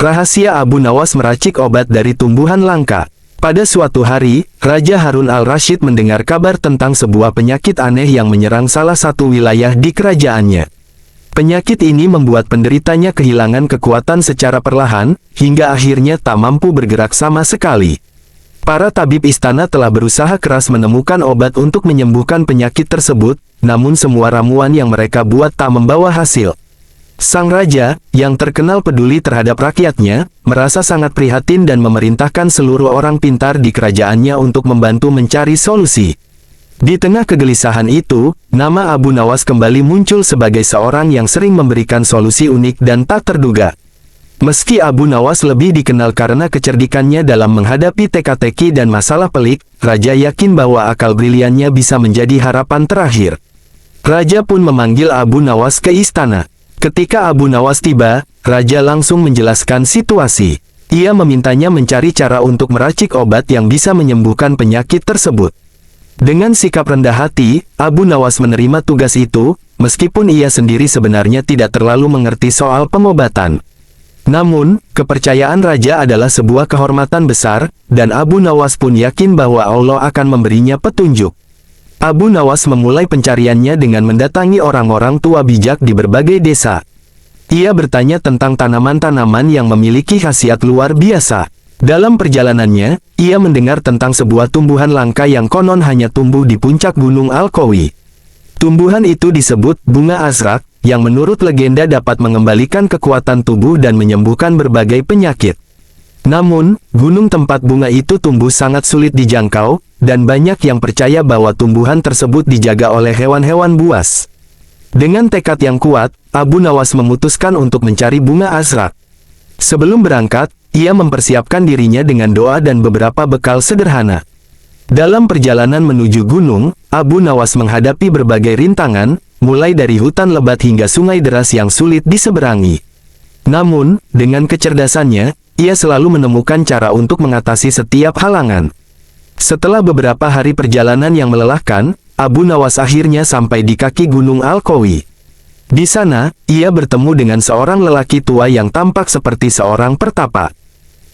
Rahasia Abu Nawas meracik obat dari tumbuhan langka. Pada suatu hari, Raja Harun al-Rasyid mendengar kabar tentang sebuah penyakit aneh yang menyerang salah satu wilayah di kerajaannya. Penyakit ini membuat penderitanya kehilangan kekuatan secara perlahan, hingga akhirnya tak mampu bergerak sama sekali. Para tabib istana telah berusaha keras menemukan obat untuk menyembuhkan penyakit tersebut, namun semua ramuan yang mereka buat tak membawa hasil. Sang raja, yang terkenal peduli terhadap rakyatnya, merasa sangat prihatin dan memerintahkan seluruh orang pintar di kerajaannya untuk membantu mencari solusi. Di tengah kegelisahan itu, nama Abu Nawas kembali muncul sebagai seorang yang sering memberikan solusi unik dan tak terduga. Meski Abu Nawas lebih dikenal karena kecerdikannya dalam menghadapi teka-teki dan masalah pelik, Raja yakin bahwa akal briliannya bisa menjadi harapan terakhir. Raja pun memanggil Abu Nawas ke istana. Ketika Abu Nawas tiba, Raja langsung menjelaskan situasi. Ia memintanya mencari cara untuk meracik obat yang bisa menyembuhkan penyakit tersebut. Dengan sikap rendah hati, Abu Nawas menerima tugas itu, meskipun ia sendiri sebenarnya tidak terlalu mengerti soal pengobatan. Namun, kepercayaan Raja adalah sebuah kehormatan besar, dan Abu Nawas pun yakin bahwa Allah akan memberinya petunjuk. Abu Nawas memulai pencariannya dengan mendatangi orang-orang tua bijak di berbagai desa. Ia bertanya tentang tanaman-tanaman yang memiliki khasiat luar biasa. Dalam perjalanannya, ia mendengar tentang sebuah tumbuhan langka yang konon hanya tumbuh di puncak Gunung Al-Qawi. Tumbuhan itu disebut bunga azrak, yang menurut legenda dapat mengembalikan kekuatan tubuh dan menyembuhkan berbagai penyakit. Namun, gunung tempat bunga itu tumbuh sangat sulit dijangkau, dan banyak yang percaya bahwa tumbuhan tersebut dijaga oleh hewan-hewan buas. Dengan tekad yang kuat, Abu Nawas memutuskan untuk mencari bunga azrak. Sebelum berangkat, ia mempersiapkan dirinya dengan doa dan beberapa bekal sederhana. Dalam perjalanan menuju gunung, Abu Nawas menghadapi berbagai rintangan, mulai dari hutan lebat hingga sungai deras yang sulit diseberangi. Namun, dengan kecerdasannya, ia selalu menemukan cara untuk mengatasi setiap halangan. Setelah beberapa hari perjalanan yang melelahkan, Abu Nawas akhirnya sampai di kaki Gunung Al-Qawi. Di sana, ia bertemu dengan seorang lelaki tua yang tampak seperti seorang pertapa.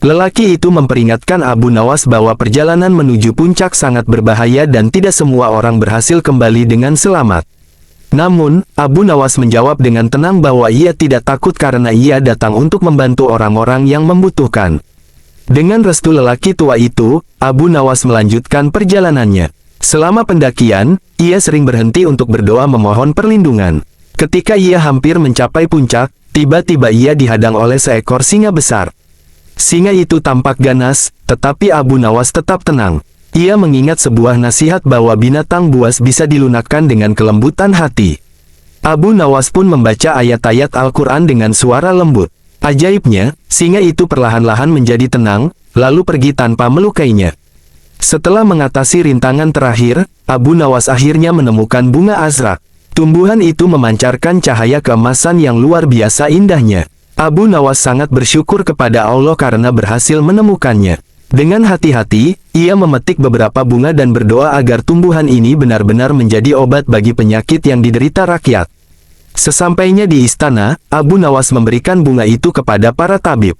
Lelaki itu memperingatkan Abu Nawas bahwa perjalanan menuju puncak sangat berbahaya dan tidak semua orang berhasil kembali dengan selamat. Namun, Abu Nawas menjawab dengan tenang bahwa ia tidak takut karena ia datang untuk membantu orang-orang yang membutuhkan. Dengan restu lelaki tua itu, Abu Nawas melanjutkan perjalanannya. Selama pendakian, ia sering berhenti untuk berdoa memohon perlindungan. Ketika ia hampir mencapai puncak, tiba-tiba ia dihadang oleh seekor singa besar. Singa itu tampak ganas, tetapi Abu Nawas tetap tenang. Ia mengingat sebuah nasihat bahwa binatang buas bisa dilunakkan dengan kelembutan hati. Abu Nawas pun membaca ayat-ayat Al-Quran dengan suara lembut. Ajaibnya, singa itu perlahan-lahan menjadi tenang, lalu pergi tanpa melukainya. Setelah mengatasi rintangan terakhir, Abu Nawas akhirnya menemukan bunga azrak. Tumbuhan itu memancarkan cahaya keemasan yang luar biasa indahnya. Abu Nawas sangat bersyukur kepada Allah karena berhasil menemukannya. Dengan hati-hati, ia memetik beberapa bunga dan berdoa agar tumbuhan ini benar-benar menjadi obat bagi penyakit yang diderita rakyat. Sesampainya di istana, Abu Nawas memberikan bunga itu kepada para tabib.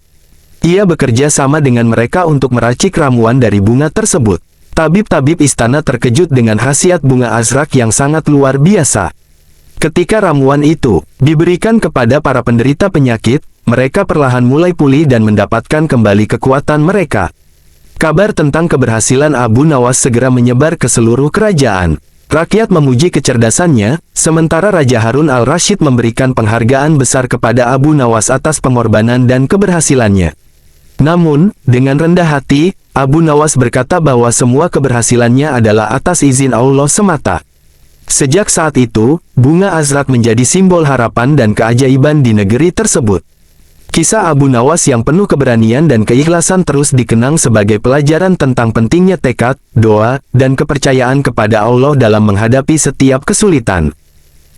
Ia bekerja sama dengan mereka untuk meracik ramuan dari bunga tersebut. Tabib-tabib istana terkejut dengan khasiat bunga azrak yang sangat luar biasa. Ketika ramuan itu diberikan kepada para penderita penyakit, mereka perlahan mulai pulih dan mendapatkan kembali kekuatan mereka. Kabar tentang keberhasilan Abu Nawas segera menyebar ke seluruh kerajaan. Rakyat memuji kecerdasannya, sementara Raja Harun al-Rasyid memberikan penghargaan besar kepada Abu Nawas atas pengorbanan dan keberhasilannya. Namun, dengan rendah hati, Abu Nawas berkata bahwa semua keberhasilannya adalah atas izin Allah semata. Sejak saat itu, bunga azrak menjadi simbol harapan dan keajaiban di negeri tersebut. Kisah Abu Nawas yang penuh keberanian dan keikhlasan terus dikenang sebagai pelajaran tentang pentingnya tekad, doa, dan kepercayaan kepada Allah dalam menghadapi setiap kesulitan.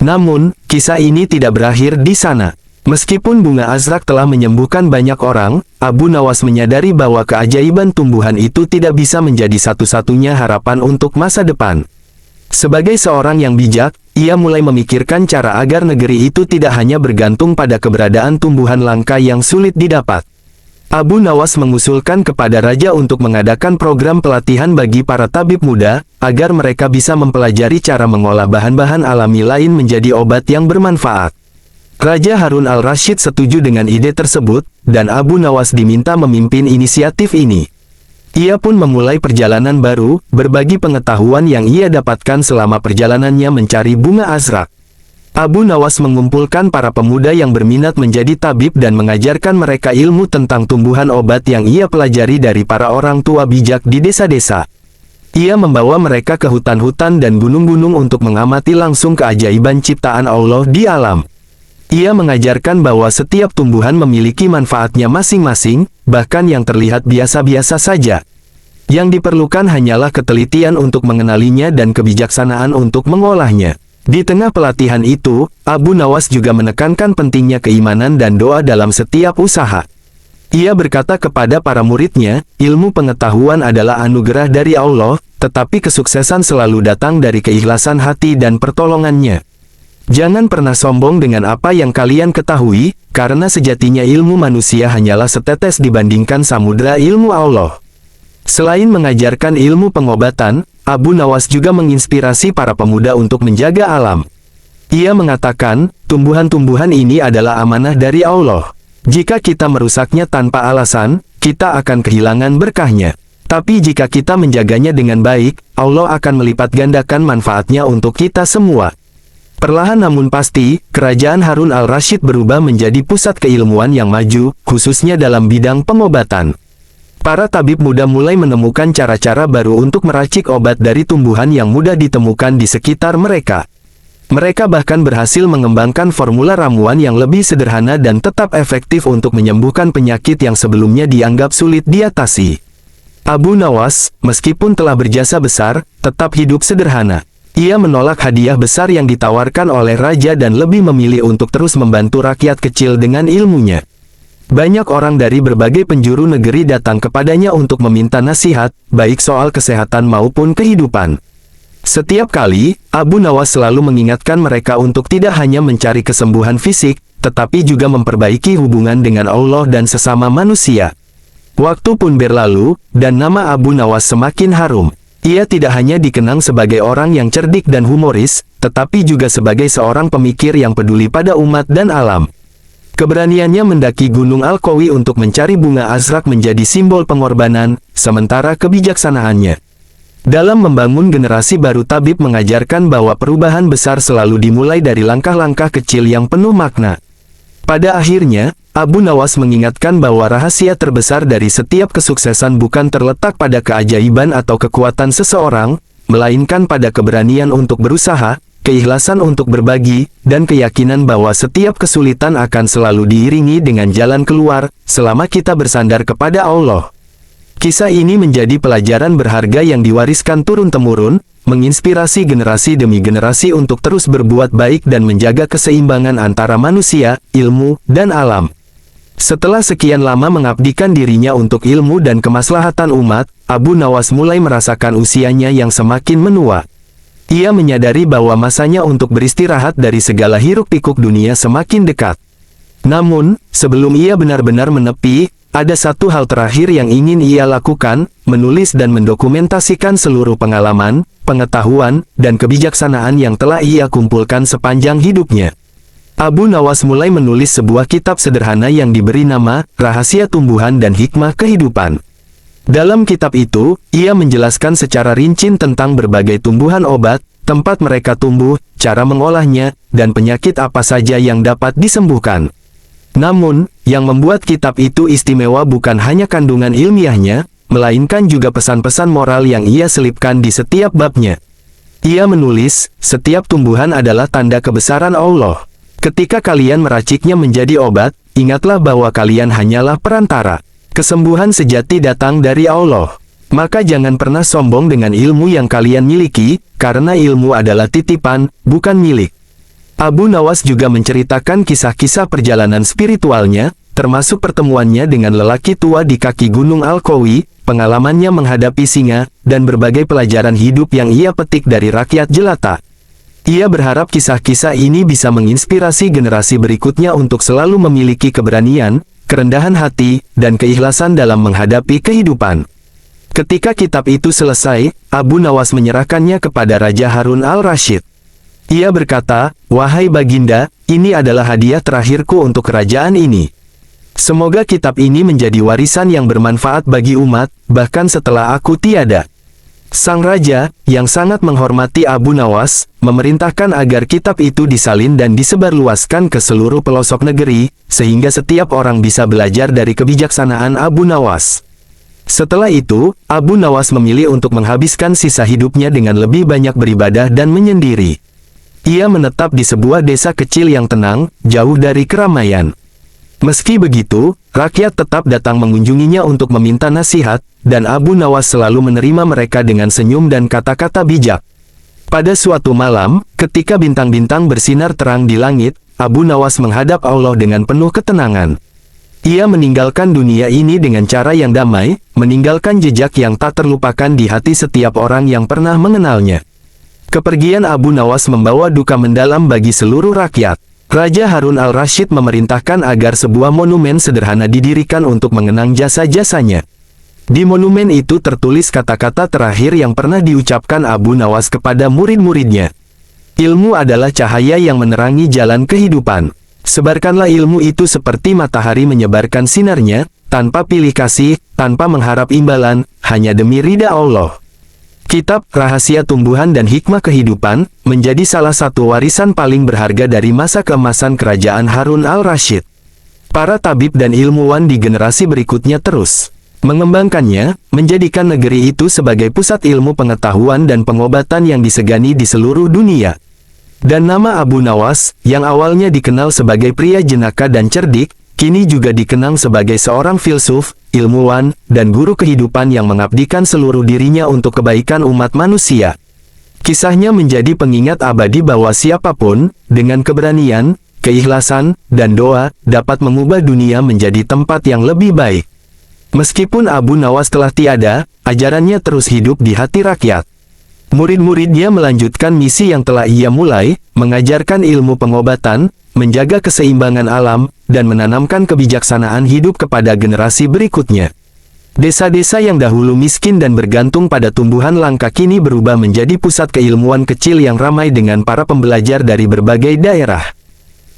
Namun, kisah ini tidak berakhir di sana. Meskipun bunga azrak telah menyembuhkan banyak orang, Abu Nawas menyadari bahwa keajaiban tumbuhan itu tidak bisa menjadi satu-satunya harapan untuk masa depan. Sebagai seorang yang bijak, ia mulai memikirkan cara agar negeri itu tidak hanya bergantung pada keberadaan tumbuhan langka yang sulit didapat. Abu Nawas mengusulkan kepada raja untuk mengadakan program pelatihan bagi para tabib muda, agar mereka bisa mempelajari cara mengolah bahan-bahan alami lain menjadi obat yang bermanfaat. Raja Harun al-Rasyid setuju dengan ide tersebut, dan Abu Nawas diminta memimpin inisiatif ini. Ia pun memulai perjalanan baru, berbagi pengetahuan yang ia dapatkan selama perjalanannya mencari bunga azrak. Abu Nawas mengumpulkan para pemuda yang berminat menjadi tabib dan mengajarkan mereka ilmu tentang tumbuhan obat yang ia pelajari dari para orang tua bijak di desa-desa. Ia membawa mereka ke hutan-hutan dan gunung-gunung untuk mengamati langsung keajaiban ciptaan Allah di alam. Ia mengajarkan bahwa setiap tumbuhan memiliki manfaatnya masing-masing, bahkan yang terlihat biasa-biasa saja. Yang diperlukan hanyalah ketelitian untuk mengenalinya dan kebijaksanaan untuk mengolahnya. Di tengah pelatihan itu, Abu Nawas juga menekankan pentingnya keimanan dan doa dalam setiap usaha. Ia berkata kepada para muridnya, ilmu pengetahuan adalah anugerah dari Allah, tetapi kesuksesan selalu datang dari keikhlasan hati dan pertolongannya. Jangan pernah sombong dengan apa yang kalian ketahui, karena sejatinya ilmu manusia hanyalah setetes dibandingkan samudera ilmu Allah. Selain mengajarkan ilmu pengobatan, Abu Nawas juga menginspirasi para pemuda untuk menjaga alam. Ia mengatakan, tumbuhan-tumbuhan ini adalah amanah dari Allah. Jika kita merusaknya tanpa alasan, kita akan kehilangan berkahnya. Tapi jika kita menjaganya dengan baik, Allah akan melipat gandakan manfaatnya untuk kita semua. Perlahan namun pasti, kerajaan Harun al-Rasyid berubah menjadi pusat keilmuan yang maju, khususnya dalam bidang pengobatan. Para tabib muda mulai menemukan cara-cara baru untuk meracik obat dari tumbuhan yang mudah ditemukan di sekitar mereka. Mereka bahkan berhasil mengembangkan formula ramuan yang lebih sederhana dan tetap efektif untuk menyembuhkan penyakit yang sebelumnya dianggap sulit diatasi. Abu Nawas, meskipun telah berjasa besar, tetap hidup sederhana. Ia menolak hadiah besar yang ditawarkan oleh raja dan lebih memilih untuk terus membantu rakyat kecil dengan ilmunya. Banyak orang dari berbagai penjuru negeri datang kepadanya untuk meminta nasihat, baik soal kesehatan maupun kehidupan. Setiap kali, Abu Nawas selalu mengingatkan mereka untuk tidak hanya mencari kesembuhan fisik, tetapi juga memperbaiki hubungan dengan Allah dan sesama manusia. Waktu pun berlalu, dan nama Abu Nawas semakin harum. Ia tidak hanya dikenang sebagai orang yang cerdik dan humoris, tetapi juga sebagai seorang pemikir yang peduli pada umat dan alam. Keberaniannya mendaki Gunung Al-Qawi untuk mencari bunga azrak menjadi simbol pengorbanan, sementara kebijaksanaannya dalam membangun generasi baru tabib mengajarkan bahwa perubahan besar selalu dimulai dari langkah-langkah kecil yang penuh makna. Pada akhirnya, Abu Nawas mengingatkan bahwa rahasia terbesar dari setiap kesuksesan bukan terletak pada keajaiban atau kekuatan seseorang, melainkan pada keberanian untuk berusaha, keikhlasan untuk berbagi, dan keyakinan bahwa setiap kesulitan akan selalu diiringi dengan jalan keluar, selama kita bersandar kepada Allah. Kisah ini menjadi pelajaran berharga yang diwariskan turun-temurun, menginspirasi generasi demi generasi untuk terus berbuat baik dan menjaga keseimbangan antara manusia, ilmu, dan alam. Setelah sekian lama mengabdikan dirinya untuk ilmu dan kemaslahatan umat, Abu Nawas mulai merasakan usianya yang semakin menua. Ia menyadari bahwa masanya untuk beristirahat dari segala hiruk-pikuk dunia semakin dekat. Namun, sebelum ia benar-benar menepi, ada satu hal terakhir yang ingin ia lakukan, menulis dan mendokumentasikan seluruh pengalaman, pengetahuan, dan kebijaksanaan yang telah ia kumpulkan sepanjang hidupnya. Abu Nawas mulai menulis sebuah kitab sederhana yang diberi nama, Rahasia Tumbuhan dan Hikmah Kehidupan. Dalam kitab itu, ia menjelaskan secara rinci tentang berbagai tumbuhan obat, tempat mereka tumbuh, cara mengolahnya, dan penyakit apa saja yang dapat disembuhkan. Namun, yang membuat kitab itu istimewa bukan hanya kandungan ilmiahnya, melainkan juga pesan-pesan moral yang ia selipkan di setiap babnya. Ia menulis, setiap tumbuhan adalah tanda kebesaran Allah. Ketika kalian meraciknya menjadi obat, ingatlah bahwa kalian hanyalah perantara. Kesembuhan sejati datang dari Allah. Maka jangan pernah sombong dengan ilmu yang kalian miliki, karena ilmu adalah titipan, bukan milik. Abu Nawas juga menceritakan kisah-kisah perjalanan spiritualnya, termasuk pertemuannya dengan lelaki tua di kaki Gunung Al-Qawi, pengalamannya menghadapi singa, dan berbagai pelajaran hidup yang ia petik dari rakyat jelata. Ia berharap kisah-kisah ini bisa menginspirasi generasi berikutnya untuk selalu memiliki keberanian, kerendahan hati, dan keikhlasan dalam menghadapi kehidupan. Ketika kitab itu selesai, Abu Nawas menyerahkannya kepada Raja Harun al-Rasyid. Ia berkata, "Wahai Baginda, ini adalah hadiah terakhirku untuk kerajaan ini. Semoga kitab ini menjadi warisan yang bermanfaat bagi umat, bahkan setelah aku tiada." Sang raja, yang sangat menghormati Abu Nawas, memerintahkan agar kitab itu disalin dan disebarluaskan ke seluruh pelosok negeri, sehingga setiap orang bisa belajar dari kebijaksanaan Abu Nawas. Setelah itu, Abu Nawas memilih untuk menghabiskan sisa hidupnya dengan lebih banyak beribadah dan menyendiri. Ia menetap di sebuah desa kecil yang tenang, jauh dari keramaian. Meski begitu, rakyat tetap datang mengunjunginya untuk meminta nasihat, dan Abu Nawas selalu menerima mereka dengan senyum dan kata-kata bijak. Pada suatu malam, ketika bintang-bintang bersinar terang di langit, Abu Nawas menghadap Allah dengan penuh ketenangan. Ia meninggalkan dunia ini dengan cara yang damai, meninggalkan jejak yang tak terlupakan di hati setiap orang yang pernah mengenalnya. Kepergian Abu Nawas membawa duka mendalam bagi seluruh rakyat. Raja Harun al-Rasyid memerintahkan agar sebuah monumen sederhana didirikan untuk mengenang jasa-jasanya. Di monumen itu tertulis kata-kata terakhir yang pernah diucapkan Abu Nawas kepada murid-muridnya. "Ilmu adalah cahaya yang menerangi jalan kehidupan. Sebarkanlah ilmu itu seperti matahari menyebarkan sinarnya, tanpa pilih kasih, tanpa mengharap imbalan, hanya demi ridha Allah." Kitab Rahasia Tumbuhan dan Hikmah Kehidupan menjadi salah satu warisan paling berharga dari masa keemasan kerajaan Harun al-Rasyid. Para tabib dan ilmuwan di generasi berikutnya terus mengembangkannya, menjadikan negeri itu sebagai pusat ilmu pengetahuan dan pengobatan yang disegani di seluruh dunia. Dan nama Abu Nawas, yang awalnya dikenal sebagai pria jenaka dan cerdik, kini juga dikenang sebagai seorang filsuf, ilmuwan, dan guru kehidupan yang mengabdikan seluruh dirinya untuk kebaikan umat manusia. Kisahnya menjadi pengingat abadi bahwa siapapun, dengan keberanian, keikhlasan, dan doa, dapat mengubah dunia menjadi tempat yang lebih baik. Meskipun Abu Nawas telah tiada, ajarannya terus hidup di hati rakyat. Murid-muridnya melanjutkan misi yang telah ia mulai, mengajarkan ilmu pengobatan, menjaga keseimbangan alam, dan menanamkan kebijaksanaan hidup kepada generasi berikutnya. Desa-desa yang dahulu miskin dan bergantung pada tumbuhan langka kini berubah menjadi pusat keilmuan kecil yang ramai dengan para pembelajar dari berbagai daerah.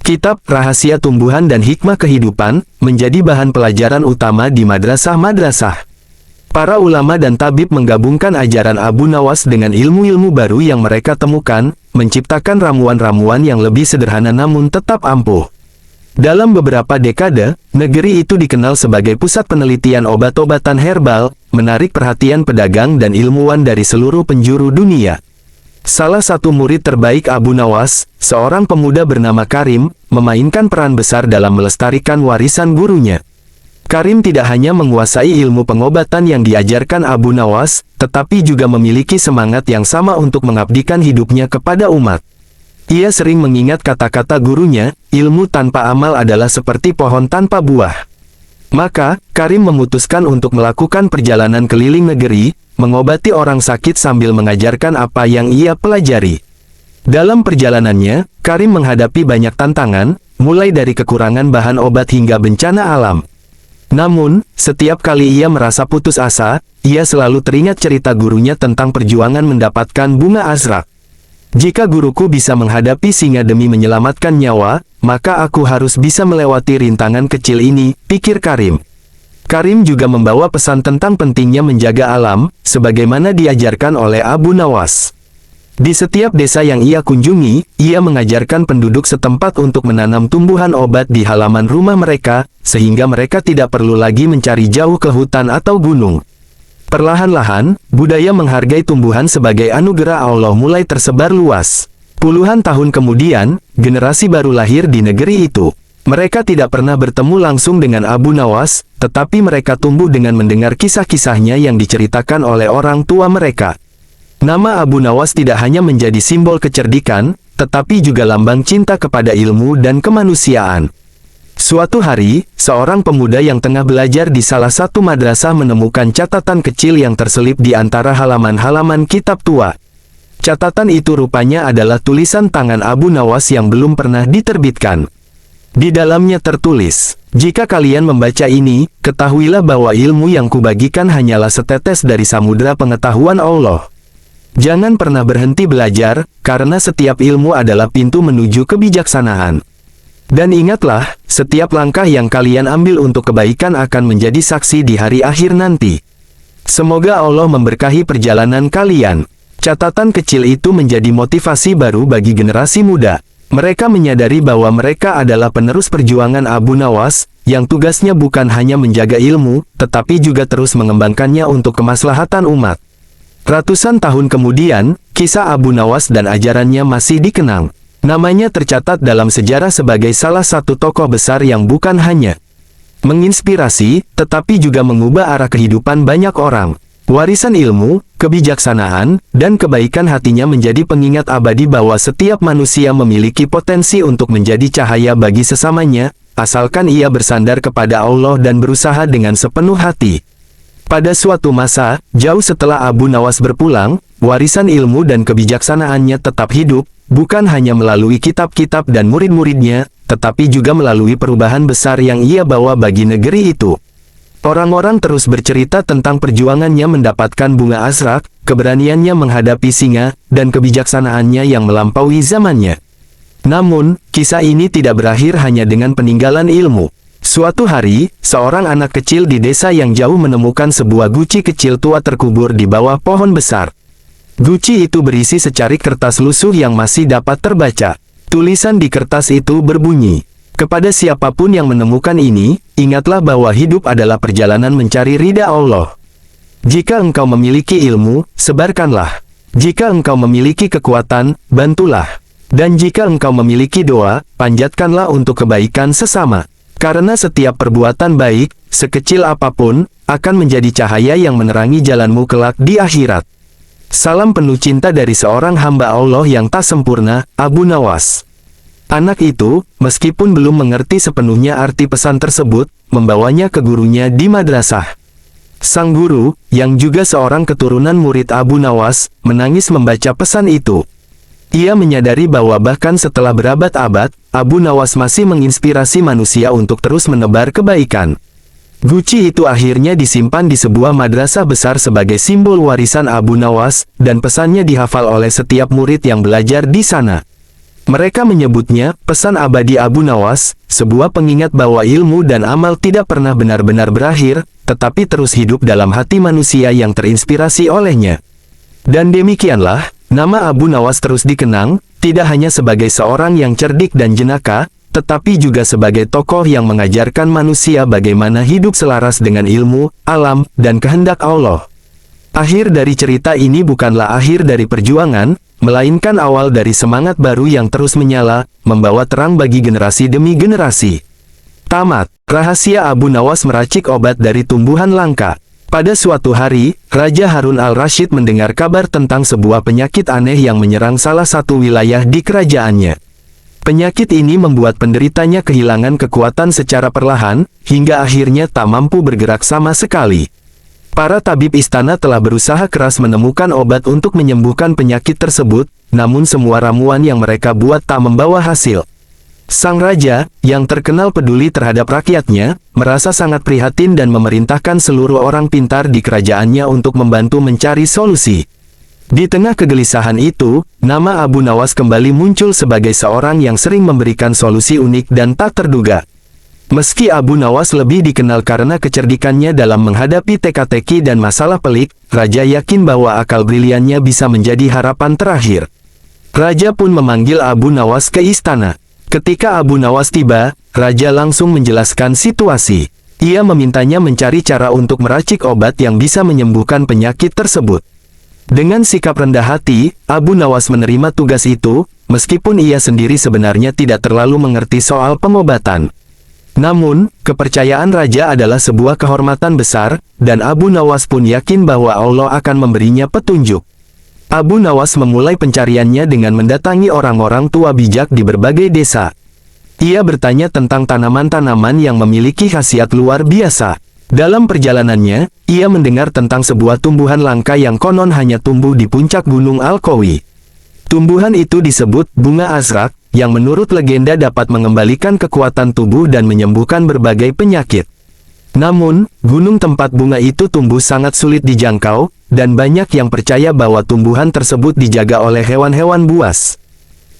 Kitab Rahasia Tumbuhan dan Hikmah Kehidupan menjadi bahan pelajaran utama di madrasah-madrasah. Para ulama dan tabib menggabungkan ajaran Abu Nawas dengan ilmu-ilmu baru yang mereka temukan, menciptakan ramuan-ramuan yang lebih sederhana namun tetap ampuh. Dalam beberapa dekade, negeri itu dikenal sebagai pusat penelitian obat-obatan herbal, menarik perhatian pedagang dan ilmuwan dari seluruh penjuru dunia. Salah satu murid terbaik Abu Nawas, seorang pemuda bernama Karim, memainkan peran besar dalam melestarikan warisan gurunya. Karim tidak hanya menguasai ilmu pengobatan yang diajarkan Abu Nawas, tetapi juga memiliki semangat yang sama untuk mengabdikan hidupnya kepada umat. Ia sering mengingat kata-kata gurunya, ilmu tanpa amal adalah seperti pohon tanpa buah. Maka, Karim memutuskan untuk melakukan perjalanan keliling negeri, mengobati orang sakit sambil mengajarkan apa yang ia pelajari. Dalam perjalanannya, Karim menghadapi banyak tantangan, mulai dari kekurangan bahan obat hingga bencana alam. Namun, setiap kali ia merasa putus asa, ia selalu teringat cerita gurunya tentang perjuangan mendapatkan bunga azrak. "Jika guruku bisa menghadapi singa demi menyelamatkan nyawa, maka aku harus bisa melewati rintangan kecil ini," pikir Karim. Karim juga membawa pesan tentang pentingnya menjaga alam, sebagaimana diajarkan oleh Abu Nawas. Di setiap desa yang ia kunjungi, ia mengajarkan penduduk setempat untuk menanam tumbuhan obat di halaman rumah mereka, sehingga mereka tidak perlu lagi mencari jauh ke hutan atau gunung. Perlahan-lahan, budaya menghargai tumbuhan sebagai anugerah Allah mulai tersebar luas. Puluhan tahun kemudian, generasi baru lahir di negeri itu. Mereka tidak pernah bertemu langsung dengan Abu Nawas, tetapi mereka tumbuh dengan mendengar kisah-kisahnya yang diceritakan oleh orang tua mereka. Nama Abu Nawas tidak hanya menjadi simbol kecerdikan, tetapi juga lambang cinta kepada ilmu dan kemanusiaan. Suatu hari, seorang pemuda yang tengah belajar di salah satu madrasah menemukan catatan kecil yang terselip di antara halaman-halaman kitab tua. Catatan itu rupanya adalah tulisan tangan Abu Nawas yang belum pernah diterbitkan. Di dalamnya tertulis, "Jika kalian membaca ini, ketahuilah bahwa ilmu yang kubagikan hanyalah setetes dari samudera pengetahuan Allah. Jangan pernah berhenti belajar, karena setiap ilmu adalah pintu menuju kebijaksanaan. Dan ingatlah, setiap langkah yang kalian ambil untuk kebaikan akan menjadi saksi di hari akhir nanti." Semoga Allah memberkahi perjalanan kalian. Catatan kecil itu menjadi motivasi baru bagi generasi muda. Mereka menyadari bahwa mereka adalah penerus perjuangan Abu Nawas, yang tugasnya bukan hanya menjaga ilmu, tetapi juga terus mengembangkannya untuk kemaslahatan umat. Ratusan tahun kemudian, kisah Abu Nawas dan ajarannya masih dikenang. Namanya tercatat dalam sejarah sebagai salah satu tokoh besar yang bukan hanya menginspirasi, tetapi juga mengubah arah kehidupan banyak orang. Warisan ilmu, kebijaksanaan, dan kebaikan hatinya menjadi pengingat abadi bahwa setiap manusia memiliki potensi untuk menjadi cahaya bagi sesamanya, asalkan ia bersandar kepada Allah dan berusaha dengan sepenuh hati. Pada suatu masa, jauh setelah Abu Nawas berpulang, warisan ilmu dan kebijaksanaannya tetap hidup, bukan hanya melalui kitab-kitab dan murid-muridnya, tetapi juga melalui perubahan besar yang ia bawa bagi negeri itu. Orang-orang terus bercerita tentang perjuangannya mendapatkan bunga azrak, keberaniannya menghadapi singa, dan kebijaksanaannya yang melampaui zamannya. Namun, kisah ini tidak berakhir hanya dengan peninggalan ilmu. Suatu hari, seorang anak kecil di desa yang jauh menemukan sebuah guci kecil tua terkubur di bawah pohon besar. Guci itu berisi secarik kertas lusuh yang masih dapat terbaca. Tulisan di kertas itu berbunyi, "Kepada siapapun yang menemukan ini, ingatlah bahwa hidup adalah perjalanan mencari ridha Allah. Jika engkau memiliki ilmu, sebarkanlah. Jika engkau memiliki kekuatan, bantulah. Dan jika engkau memiliki doa, panjatkanlah untuk kebaikan sesama. Karena setiap perbuatan baik, sekecil apapun, akan menjadi cahaya yang menerangi jalanmu kelak di akhirat." Salam penuh cinta dari seorang hamba Allah yang tak sempurna, Abu Nawas. Anak itu, meskipun belum mengerti sepenuhnya arti pesan tersebut, membawanya ke gurunya di madrasah. Sang guru, yang juga seorang keturunan murid Abu Nawas, menangis membaca pesan itu. Ia menyadari bahwa bahkan setelah berabad-abad, Abu Nawas masih menginspirasi manusia untuk terus menebar kebaikan. Guci itu akhirnya disimpan di sebuah madrasah besar sebagai simbol warisan Abu Nawas, dan pesannya dihafal oleh setiap murid yang belajar di sana. Mereka menyebutnya, pesan abadi Abu Nawas, sebuah pengingat bahwa ilmu dan amal tidak pernah benar-benar berakhir, tetapi terus hidup dalam hati manusia yang terinspirasi olehnya. Dan demikianlah, nama Abu Nawas terus dikenang, tidak hanya sebagai seorang yang cerdik dan jenaka, tetapi juga sebagai tokoh yang mengajarkan manusia bagaimana hidup selaras dengan ilmu, alam, dan kehendak Allah. Akhir dari cerita ini bukanlah akhir dari perjuangan, melainkan awal dari semangat baru yang terus menyala, membawa terang bagi generasi demi generasi. Tamat. Rahasia Abu Nawas meracik obat dari tumbuhan langka. Pada suatu hari, Raja Harun al-Rasyid mendengar kabar tentang sebuah penyakit aneh yang menyerang salah satu wilayah di kerajaannya. Penyakit ini membuat penderitanya kehilangan kekuatan secara perlahan, hingga akhirnya tak mampu bergerak sama sekali. Para tabib istana telah berusaha keras menemukan obat untuk menyembuhkan penyakit tersebut, namun semua ramuan yang mereka buat tak membawa hasil. Sang raja, yang terkenal peduli terhadap rakyatnya, merasa sangat prihatin dan memerintahkan seluruh orang pintar di kerajaannya untuk membantu mencari solusi. Di tengah kegelisahan itu, nama Abu Nawas kembali muncul sebagai seorang yang sering memberikan solusi unik dan tak terduga. Meski Abu Nawas lebih dikenal karena kecerdikannya dalam menghadapi teka-teki dan masalah pelik, Raja yakin bahwa akal briliannya bisa menjadi harapan terakhir. Raja pun memanggil Abu Nawas ke istana. Ketika Abu Nawas tiba, Raja langsung menjelaskan situasi. Ia memintanya mencari cara untuk meracik obat yang bisa menyembuhkan penyakit tersebut. Dengan sikap rendah hati, Abu Nawas menerima tugas itu, meskipun ia sendiri sebenarnya tidak terlalu mengerti soal pengobatan. Namun, kepercayaan raja adalah sebuah kehormatan besar, dan Abu Nawas pun yakin bahwa Allah akan memberinya petunjuk. Abu Nawas memulai pencariannya dengan mendatangi orang-orang tua bijak di berbagai desa. Ia bertanya tentang tanaman-tanaman yang memiliki khasiat luar biasa. Dalam perjalanannya, ia mendengar tentang sebuah tumbuhan langka yang konon hanya tumbuh di puncak gunung Al-Qawi. Tumbuhan itu disebut bunga azrak, yang menurut legenda dapat mengembalikan kekuatan tubuh dan menyembuhkan berbagai penyakit. Namun, gunung tempat bunga itu tumbuh sangat sulit dijangkau, dan banyak yang percaya bahwa tumbuhan tersebut dijaga oleh hewan-hewan buas.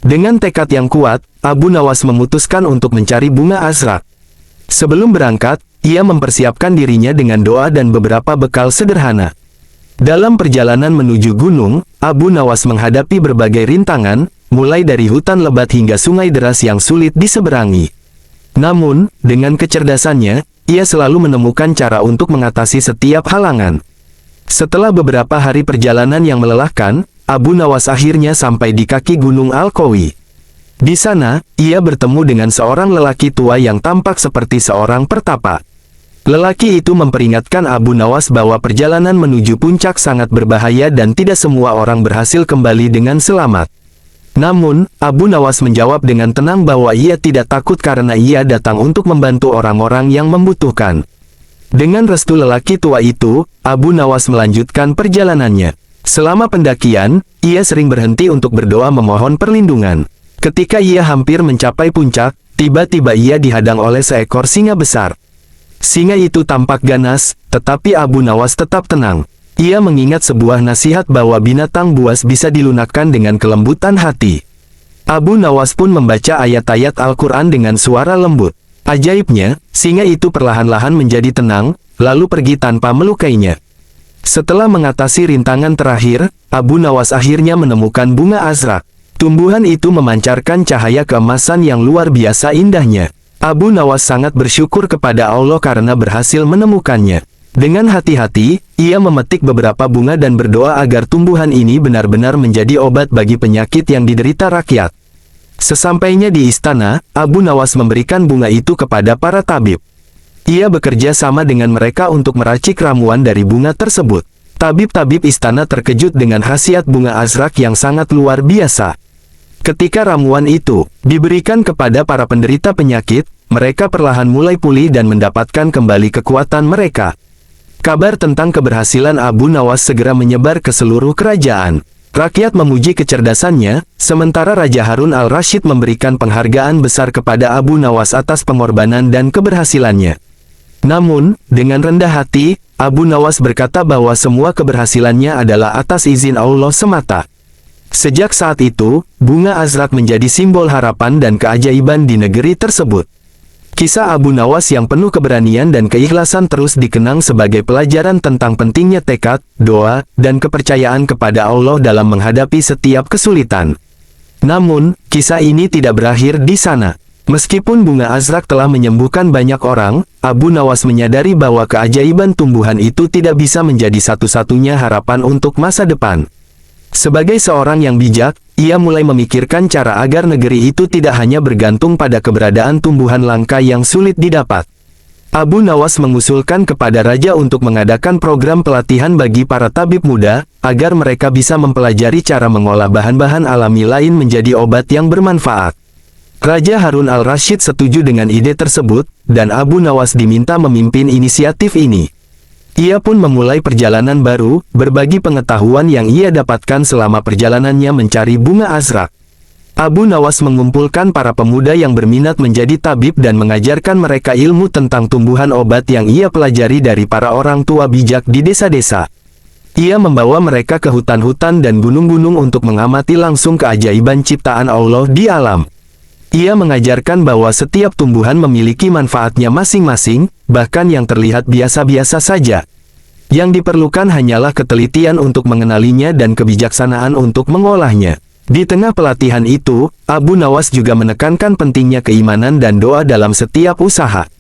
Dengan tekad yang kuat, Abu Nawas memutuskan untuk mencari bunga azrak. Sebelum berangkat, ia mempersiapkan dirinya dengan doa dan beberapa bekal sederhana. Dalam perjalanan menuju gunung, Abu Nawas menghadapi berbagai rintangan, mulai dari hutan lebat hingga sungai deras yang sulit diseberangi. Namun, dengan kecerdasannya, ia selalu menemukan cara untuk mengatasi setiap halangan. Setelah beberapa hari perjalanan yang melelahkan, Abu Nawas akhirnya sampai di kaki Gunung Al-Qawi. Di sana, ia bertemu dengan seorang lelaki tua yang tampak seperti seorang pertapa. Lelaki itu memperingatkan Abu Nawas bahwa perjalanan menuju puncak sangat berbahaya dan tidak semua orang berhasil kembali dengan selamat. Namun, Abu Nawas menjawab dengan tenang bahwa ia tidak takut karena ia datang untuk membantu orang-orang yang membutuhkan. Dengan restu lelaki tua itu, Abu Nawas melanjutkan perjalanannya. Selama pendakian, ia sering berhenti untuk berdoa memohon perlindungan. Ketika ia hampir mencapai puncak, tiba-tiba ia dihadang oleh seekor singa besar. Singa itu tampak ganas, tetapi Abu Nawas tetap tenang. Ia mengingat sebuah nasihat bahwa binatang buas bisa dilunakkan dengan kelembutan hati. Abu Nawas pun membaca ayat-ayat Al-Quran dengan suara lembut. Ajaibnya, singa itu perlahan-lahan menjadi tenang, lalu pergi tanpa melukainya. Setelah mengatasi rintangan terakhir, Abu Nawas akhirnya menemukan bunga azrak. Tumbuhan itu memancarkan cahaya keemasan yang luar biasa indahnya. Abu Nawas sangat bersyukur kepada Allah karena berhasil menemukannya. Dengan hati-hati, ia memetik beberapa bunga dan berdoa agar tumbuhan ini benar-benar menjadi obat bagi penyakit yang diderita rakyat. Sesampainya di istana, Abu Nawas memberikan bunga itu kepada para tabib. Ia bekerja sama dengan mereka untuk meracik ramuan dari bunga tersebut. Tabib-tabib istana terkejut dengan khasiat bunga azrak yang sangat luar biasa. Ketika ramuan itu diberikan kepada para penderita penyakit, mereka perlahan mulai pulih dan mendapatkan kembali kekuatan mereka. Kabar tentang keberhasilan Abu Nawas segera menyebar ke seluruh kerajaan. Rakyat memuji kecerdasannya, sementara Raja Harun al-Rasyid memberikan penghargaan besar kepada Abu Nawas atas pengorbanan dan keberhasilannya. Namun, dengan rendah hati, Abu Nawas berkata bahwa semua keberhasilannya adalah atas izin Allah semata. Sejak saat itu, bunga azrak menjadi simbol harapan dan keajaiban di negeri tersebut. Kisah Abu Nawas yang penuh keberanian dan keikhlasan terus dikenang sebagai pelajaran tentang pentingnya tekad, doa, dan kepercayaan kepada Allah dalam menghadapi setiap kesulitan. Namun, kisah ini tidak berakhir di sana. Meskipun bunga azrak telah menyembuhkan banyak orang, Abu Nawas menyadari bahwa keajaiban tumbuhan itu tidak bisa menjadi satu-satunya harapan untuk masa depan. Sebagai seorang yang bijak, ia mulai memikirkan cara agar negeri itu tidak hanya bergantung pada keberadaan tumbuhan langka yang sulit didapat. Abu Nawas mengusulkan kepada raja untuk mengadakan program pelatihan bagi para tabib muda, agar mereka bisa mempelajari cara mengolah bahan-bahan alami lain menjadi obat yang bermanfaat. Raja Harun al-Rasyid setuju dengan ide tersebut, dan Abu Nawas diminta memimpin inisiatif ini. Ia pun memulai perjalanan baru, berbagi pengetahuan yang ia dapatkan selama perjalanannya mencari bunga azrak. Abu Nawas mengumpulkan para pemuda yang berminat menjadi tabib dan mengajarkan mereka ilmu tentang tumbuhan obat yang ia pelajari dari para orang tua bijak di desa-desa. Ia membawa mereka ke hutan-hutan dan gunung-gunung untuk mengamati langsung keajaiban ciptaan Allah di alam. Ia mengajarkan bahwa setiap tumbuhan memiliki manfaatnya masing-masing, bahkan yang terlihat biasa-biasa saja. Yang diperlukan hanyalah ketelitian untuk mengenalinya dan kebijaksanaan untuk mengolahnya. Di tengah pelatihan itu, Abu Nawas juga menekankan pentingnya keimanan dan doa dalam setiap usaha.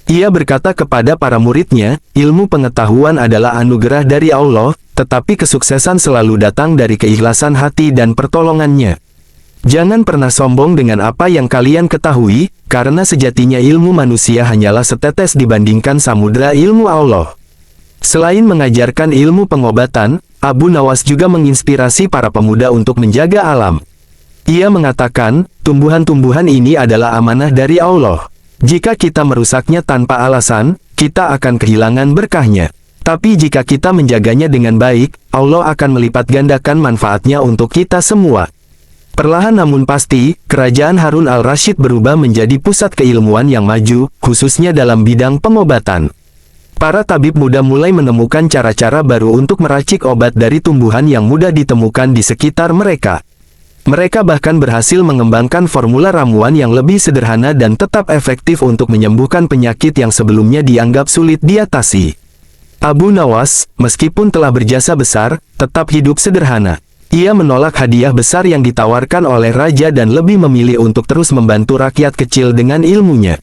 Ia berkata kepada para muridnya, ilmu pengetahuan adalah anugerah dari Allah, tetapi kesuksesan selalu datang dari keikhlasan hati dan pertolongannya. Jangan pernah sombong dengan apa yang kalian ketahui, karena sejatinya ilmu manusia hanyalah setetes dibandingkan samudera ilmu Allah. Selain mengajarkan ilmu pengobatan, Abu Nawas juga menginspirasi para pemuda untuk menjaga alam. Ia mengatakan, tumbuhan-tumbuhan ini adalah amanah dari Allah. Jika kita merusaknya tanpa alasan, kita akan kehilangan berkahnya. Tapi jika kita menjaganya dengan baik, Allah akan melipat gandakan manfaatnya untuk kita semua. Perlahan namun pasti, kerajaan Harun al-Rasyid berubah menjadi pusat keilmuan yang maju, khususnya dalam bidang pengobatan. Para tabib muda mulai menemukan cara-cara baru untuk meracik obat dari tumbuhan yang mudah ditemukan di sekitar mereka. Mereka bahkan berhasil mengembangkan formula ramuan yang lebih sederhana dan tetap efektif untuk menyembuhkan penyakit yang sebelumnya dianggap sulit diatasi. Abu Nawas, meskipun telah berjasa besar, tetap hidup sederhana. Ia menolak hadiah besar yang ditawarkan oleh raja dan lebih memilih untuk terus membantu rakyat kecil dengan ilmunya.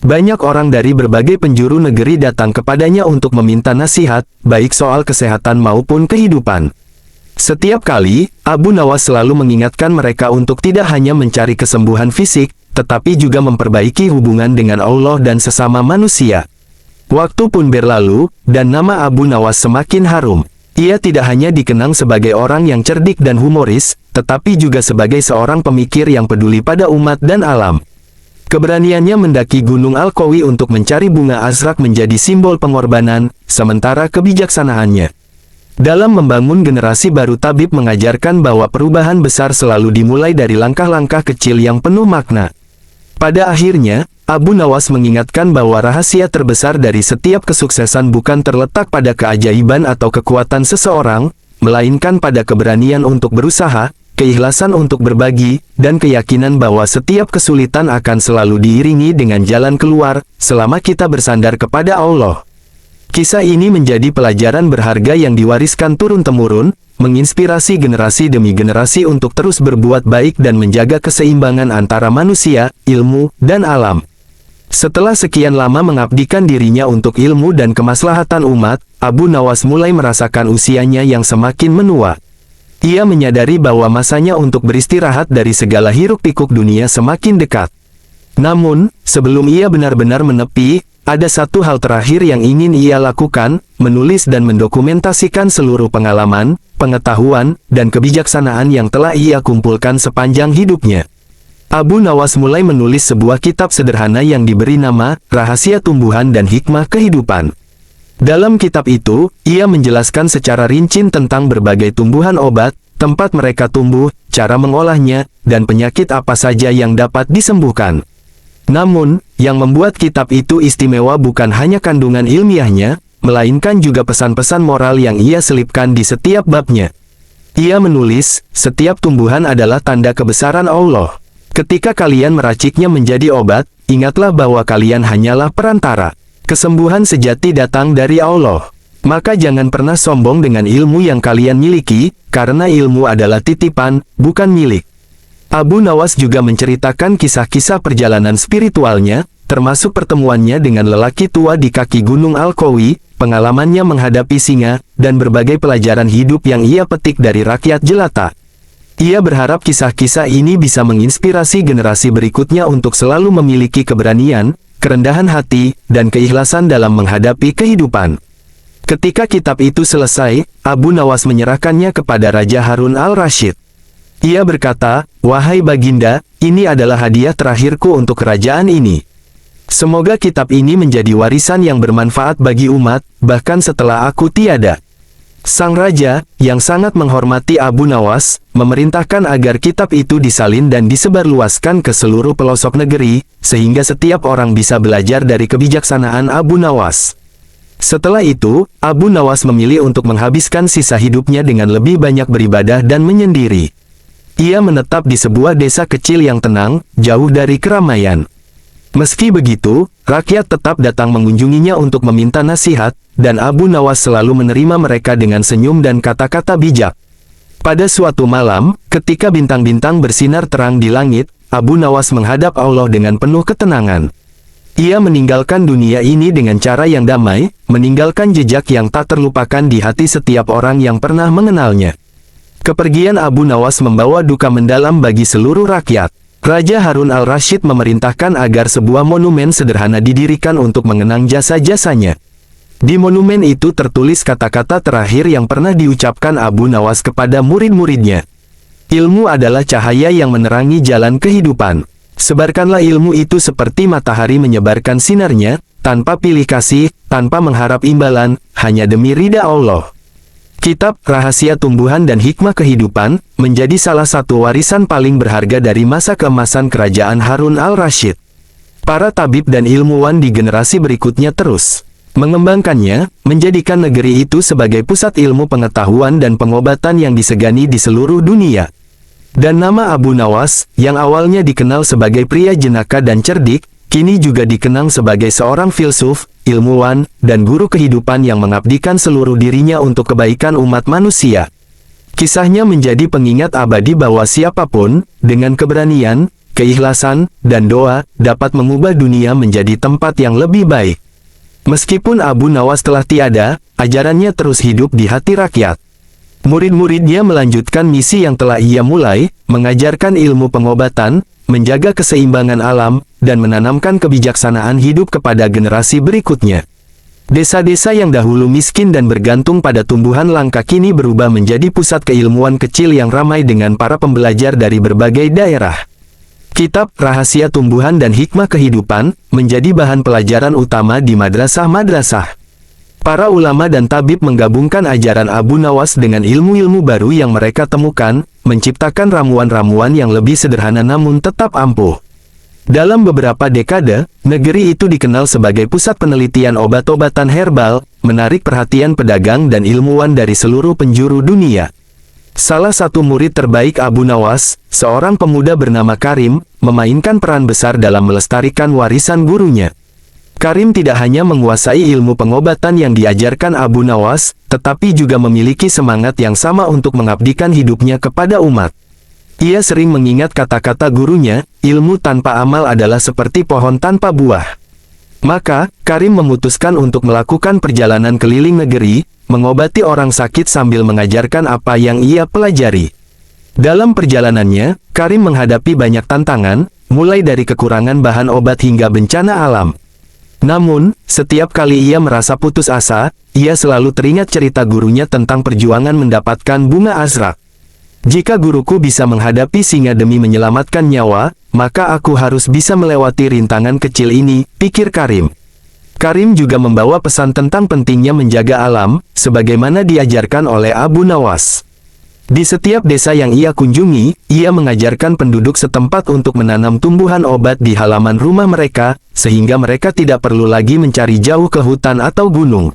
Banyak orang dari berbagai penjuru negeri datang kepadanya untuk meminta nasihat, baik soal kesehatan maupun kehidupan. Setiap kali, Abu Nawas selalu mengingatkan mereka untuk tidak hanya mencari kesembuhan fisik, tetapi juga memperbaiki hubungan dengan Allah dan sesama manusia. Waktu pun berlalu, dan nama Abu Nawas semakin harum. Ia tidak hanya dikenang sebagai orang yang cerdik dan humoris, tetapi juga sebagai seorang pemikir yang peduli pada umat dan alam. Keberaniannya mendaki Gunung Al-Qawi untuk mencari bunga azrak menjadi simbol pengorbanan, sementara kebijaksanaannya dalam membangun generasi baru tabib mengajarkan bahwa perubahan besar selalu dimulai dari langkah-langkah kecil yang penuh makna. Pada akhirnya, Abu Nawas mengingatkan bahwa rahasia terbesar dari setiap kesuksesan bukan terletak pada keajaiban atau kekuatan seseorang, melainkan pada keberanian untuk berusaha, keikhlasan untuk berbagi, dan keyakinan bahwa setiap kesulitan akan selalu diiringi dengan jalan keluar, selama kita bersandar kepada Allah. Kisah ini menjadi pelajaran berharga yang diwariskan turun-temurun, menginspirasi generasi demi generasi untuk terus berbuat baik dan menjaga keseimbangan antara manusia, ilmu, dan alam. Setelah sekian lama mengabdikan dirinya untuk ilmu dan kemaslahatan umat, Abu Nawas mulai merasakan usianya yang semakin menua. Ia menyadari bahwa masanya untuk beristirahat dari segala hiruk-pikuk dunia semakin dekat. Namun, sebelum ia benar-benar menepi, ada satu hal terakhir yang ingin ia lakukan, menulis dan mendokumentasikan seluruh pengalaman, pengetahuan, dan kebijaksanaan yang telah ia kumpulkan sepanjang hidupnya. Abu Nawas mulai menulis sebuah kitab sederhana yang diberi nama, Rahasia Tumbuhan dan Hikmah Kehidupan. Dalam kitab itu, ia menjelaskan secara rinci tentang berbagai tumbuhan obat, tempat mereka tumbuh, cara mengolahnya, dan penyakit apa saja yang dapat disembuhkan. Namun, yang membuat kitab itu istimewa bukan hanya kandungan ilmiahnya, melainkan juga pesan-pesan moral yang ia selipkan di setiap babnya. Ia menulis, setiap tumbuhan adalah tanda kebesaran Allah. Ketika kalian meraciknya menjadi obat, ingatlah bahwa kalian hanyalah perantara. Kesembuhan sejati datang dari Allah. Maka jangan pernah sombong dengan ilmu yang kalian miliki, karena ilmu adalah titipan, bukan milik. Abu Nawas juga menceritakan kisah-kisah perjalanan spiritualnya, termasuk pertemuannya dengan lelaki tua di kaki Gunung Al-Qawi, pengalamannya menghadapi singa, dan berbagai pelajaran hidup yang ia petik dari rakyat jelata. Ia berharap kisah-kisah ini bisa menginspirasi generasi berikutnya untuk selalu memiliki keberanian, kerendahan hati, dan keikhlasan dalam menghadapi kehidupan. Ketika kitab itu selesai, Abu Nawas menyerahkannya kepada Raja Harun al-Rasyid. Ia berkata, "Wahai Baginda, ini adalah hadiah terakhirku untuk kerajaan ini. Semoga kitab ini menjadi warisan yang bermanfaat bagi umat, bahkan setelah aku tiada." Sang raja, yang sangat menghormati Abu Nawas, memerintahkan agar kitab itu disalin dan disebarluaskan ke seluruh pelosok negeri, sehingga setiap orang bisa belajar dari kebijaksanaan Abu Nawas. Setelah itu, Abu Nawas memilih untuk menghabiskan sisa hidupnya dengan lebih banyak beribadah dan menyendiri. Ia menetap di sebuah desa kecil yang tenang, jauh dari keramaian. Meski begitu, rakyat tetap datang mengunjunginya untuk meminta nasihat, dan Abu Nawas selalu menerima mereka dengan senyum dan kata-kata bijak. Pada suatu malam, ketika bintang-bintang bersinar terang di langit, Abu Nawas menghadap Allah dengan penuh ketenangan. Ia meninggalkan dunia ini dengan cara yang damai, meninggalkan jejak yang tak terlupakan di hati setiap orang yang pernah mengenalnya. Kepergian Abu Nawas membawa duka mendalam bagi seluruh rakyat. Raja Harun al-Rasyid memerintahkan agar sebuah monumen sederhana didirikan untuk mengenang jasa-jasanya. Di monumen itu tertulis kata-kata terakhir yang pernah diucapkan Abu Nawas kepada murid-muridnya. Ilmu adalah cahaya yang menerangi jalan kehidupan. Sebarkanlah ilmu itu seperti matahari menyebarkan sinarnya, tanpa pilih kasih, tanpa mengharap imbalan, hanya demi ridha Allah. Kitab Rahasia Tumbuhan dan Hikmah Kehidupan menjadi salah satu warisan paling berharga dari masa keemasan kerajaan Harun al-Rasyid. Para tabib dan ilmuwan di generasi berikutnya terus mengembangkannya, menjadikan negeri itu sebagai pusat ilmu pengetahuan dan pengobatan yang disegani di seluruh dunia. Dan nama Abu Nawas, yang awalnya dikenal sebagai pria jenaka dan cerdik, kini juga dikenang sebagai seorang filsuf, ilmuwan, dan guru kehidupan yang mengabdikan seluruh dirinya untuk kebaikan umat manusia. Kisahnya menjadi pengingat abadi bahwa siapapun, dengan keberanian, keikhlasan, dan doa, dapat mengubah dunia menjadi tempat yang lebih baik. Meskipun Abu Nawas telah tiada, ajarannya terus hidup di hati rakyat. Murid-muridnya melanjutkan misi yang telah ia mulai, mengajarkan ilmu pengobatan, menjaga keseimbangan alam, dan menanamkan kebijaksanaan hidup kepada generasi berikutnya. Desa-desa yang dahulu miskin dan bergantung pada tumbuhan langka kini berubah menjadi pusat keilmuan kecil yang ramai dengan para pembelajar dari berbagai daerah. Kitab Rahasia Tumbuhan dan Hikmah Kehidupan menjadi bahan pelajaran utama di madrasah-madrasah. Para ulama dan tabib menggabungkan ajaran Abu Nawas dengan ilmu-ilmu baru yang mereka temukan, menciptakan ramuan-ramuan yang lebih sederhana namun tetap ampuh. Dalam beberapa dekade, negeri itu dikenal sebagai pusat penelitian obat-obatan herbal, menarik perhatian pedagang dan ilmuwan dari seluruh penjuru dunia. Salah satu murid terbaik Abu Nawas, seorang pemuda bernama Karim, memainkan peran besar dalam melestarikan warisan gurunya. Karim tidak hanya menguasai ilmu pengobatan yang diajarkan Abu Nawas, tetapi juga memiliki semangat yang sama untuk mengabdikan hidupnya kepada umat. Ia sering mengingat kata-kata gurunya, ilmu tanpa amal adalah seperti pohon tanpa buah. Maka, Karim memutuskan untuk melakukan perjalanan keliling negeri, mengobati orang sakit sambil mengajarkan apa yang ia pelajari. Dalam perjalanannya, Karim menghadapi banyak tantangan, mulai dari kekurangan bahan obat hingga bencana alam. Namun, setiap kali ia merasa putus asa, ia selalu teringat cerita gurunya tentang perjuangan mendapatkan bunga azrak. Jika guruku bisa menghadapi singa demi menyelamatkan nyawa, maka aku harus bisa melewati rintangan kecil ini, pikir Karim. Karim juga membawa pesan tentang pentingnya menjaga alam, sebagaimana diajarkan oleh Abu Nawas. Di setiap desa yang ia kunjungi, ia mengajarkan penduduk setempat untuk menanam tumbuhan obat di halaman rumah mereka, sehingga mereka tidak perlu lagi mencari jauh ke hutan atau gunung.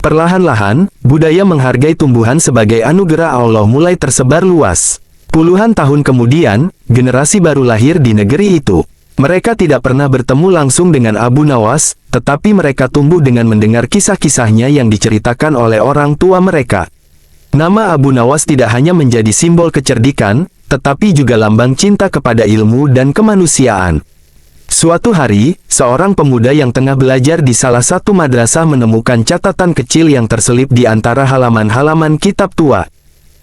Perlahan-lahan, budaya menghargai tumbuhan sebagai anugerah Allah mulai tersebar luas. Puluhan tahun kemudian, generasi baru lahir di negeri itu. Mereka tidak pernah bertemu langsung dengan Abu Nawas, tetapi mereka tumbuh dengan mendengar kisah-kisahnya yang diceritakan oleh orang tua mereka. Nama Abu Nawas tidak hanya menjadi simbol kecerdikan, tetapi juga lambang cinta kepada ilmu dan kemanusiaan. Suatu hari, seorang pemuda yang tengah belajar di salah satu madrasah menemukan catatan kecil yang terselip di antara halaman-halaman kitab tua.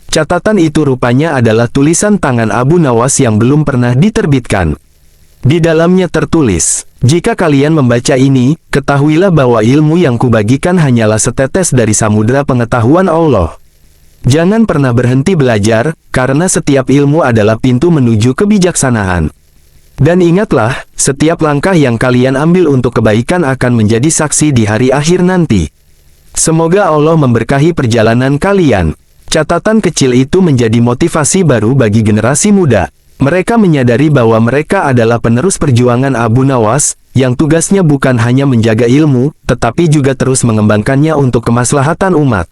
Catatan itu rupanya adalah tulisan tangan Abu Nawas yang belum pernah diterbitkan. Di dalamnya tertulis, "Jika kalian membaca ini, ketahuilah bahwa ilmu yang kubagikan hanyalah setetes dari samudera pengetahuan Allah. Jangan pernah berhenti belajar, karena setiap ilmu adalah pintu menuju kebijaksanaan. Dan ingatlah, setiap langkah yang kalian ambil untuk kebaikan akan menjadi saksi di hari akhir nanti. Semoga Allah memberkahi perjalanan kalian." Catatan kecil itu menjadi motivasi baru bagi generasi muda. Mereka menyadari bahwa mereka adalah penerus perjuangan Abu Nawas, yang tugasnya bukan hanya menjaga ilmu, tetapi juga terus mengembangkannya untuk kemaslahatan umat.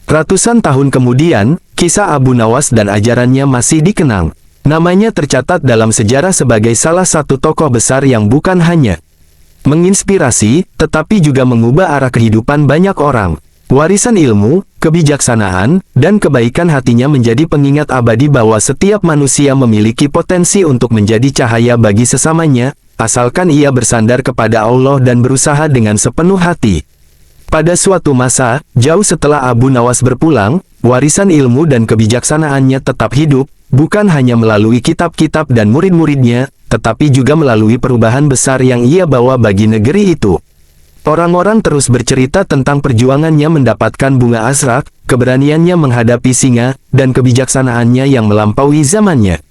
Ratusan tahun kemudian, kisah Abu Nawas dan ajarannya masih dikenang. Namanya tercatat dalam sejarah sebagai salah satu tokoh besar yang bukan hanya menginspirasi, tetapi juga mengubah arah kehidupan banyak orang. Warisan ilmu, kebijaksanaan, dan kebaikan hatinya menjadi pengingat abadi bahwa setiap manusia memiliki potensi untuk menjadi cahaya bagi sesamanya, asalkan ia bersandar kepada Allah dan berusaha dengan sepenuh hati. Pada suatu masa, jauh setelah Abu Nawas berpulang, warisan ilmu dan kebijaksanaannya tetap hidup, bukan hanya melalui kitab-kitab dan murid-muridnya, tetapi juga melalui perubahan besar yang ia bawa bagi negeri itu. Orang-orang terus bercerita tentang perjuangannya mendapatkan bunga azrak, keberaniannya menghadapi singa, dan kebijaksanaannya yang melampaui zamannya.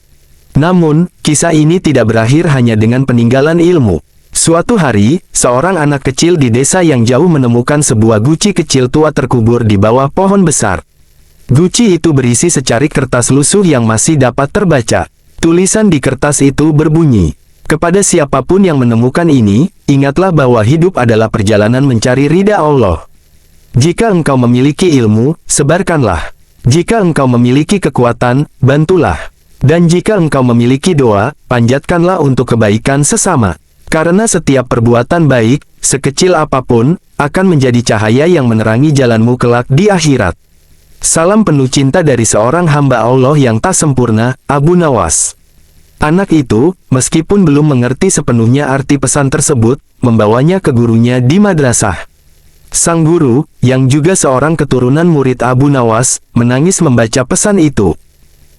Namun, kisah ini tidak berakhir hanya dengan peninggalan ilmu. Suatu hari, seorang anak kecil di desa yang jauh menemukan sebuah guci kecil tua terkubur di bawah pohon besar. Guci itu berisi secarik kertas lusuh yang masih dapat terbaca. Tulisan di kertas itu berbunyi, "Kepada siapapun yang menemukan ini, ingatlah bahwa hidup adalah perjalanan mencari ridha Allah. Jika engkau memiliki ilmu, sebarkanlah. Jika engkau memiliki kekuatan, bantulah. Dan jika engkau memiliki doa, panjatkanlah untuk kebaikan sesama. Karena setiap perbuatan baik, sekecil apapun, akan menjadi cahaya yang menerangi jalanmu kelak di akhirat. Salam penuh cinta dari seorang hamba Allah yang tak sempurna, Abu Nawas." Anak itu, meskipun belum mengerti sepenuhnya arti pesan tersebut, membawanya ke gurunya di madrasah. Sang guru, yang juga seorang keturunan murid Abu Nawas, menangis membaca pesan itu.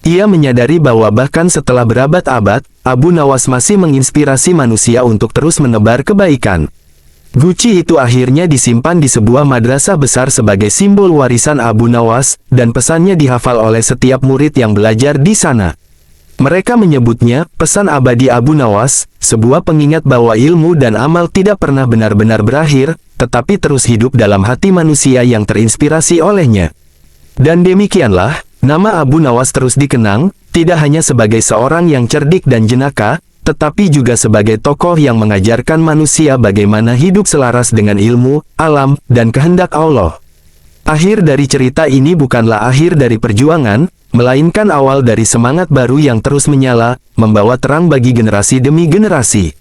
Ia menyadari bahwa bahkan setelah berabad-abad, Abu Nawas masih menginspirasi manusia untuk terus menebar kebaikan. Guci itu akhirnya disimpan di sebuah madrasah besar sebagai simbol warisan Abu Nawas, dan pesannya dihafal oleh setiap murid yang belajar di sana. Mereka menyebutnya, pesan abadi Abu Nawas, sebuah pengingat bahwa ilmu dan amal tidak pernah benar-benar berakhir, tetapi terus hidup dalam hati manusia yang terinspirasi olehnya. Dan demikianlah, nama Abu Nawas terus dikenang, tidak hanya sebagai seorang yang cerdik dan jenaka, tetapi juga sebagai tokoh yang mengajarkan manusia bagaimana hidup selaras dengan ilmu, alam, dan kehendak Allah. Akhir dari cerita ini bukanlah akhir dari perjuangan, melainkan awal dari semangat baru yang terus menyala, membawa terang bagi generasi demi generasi.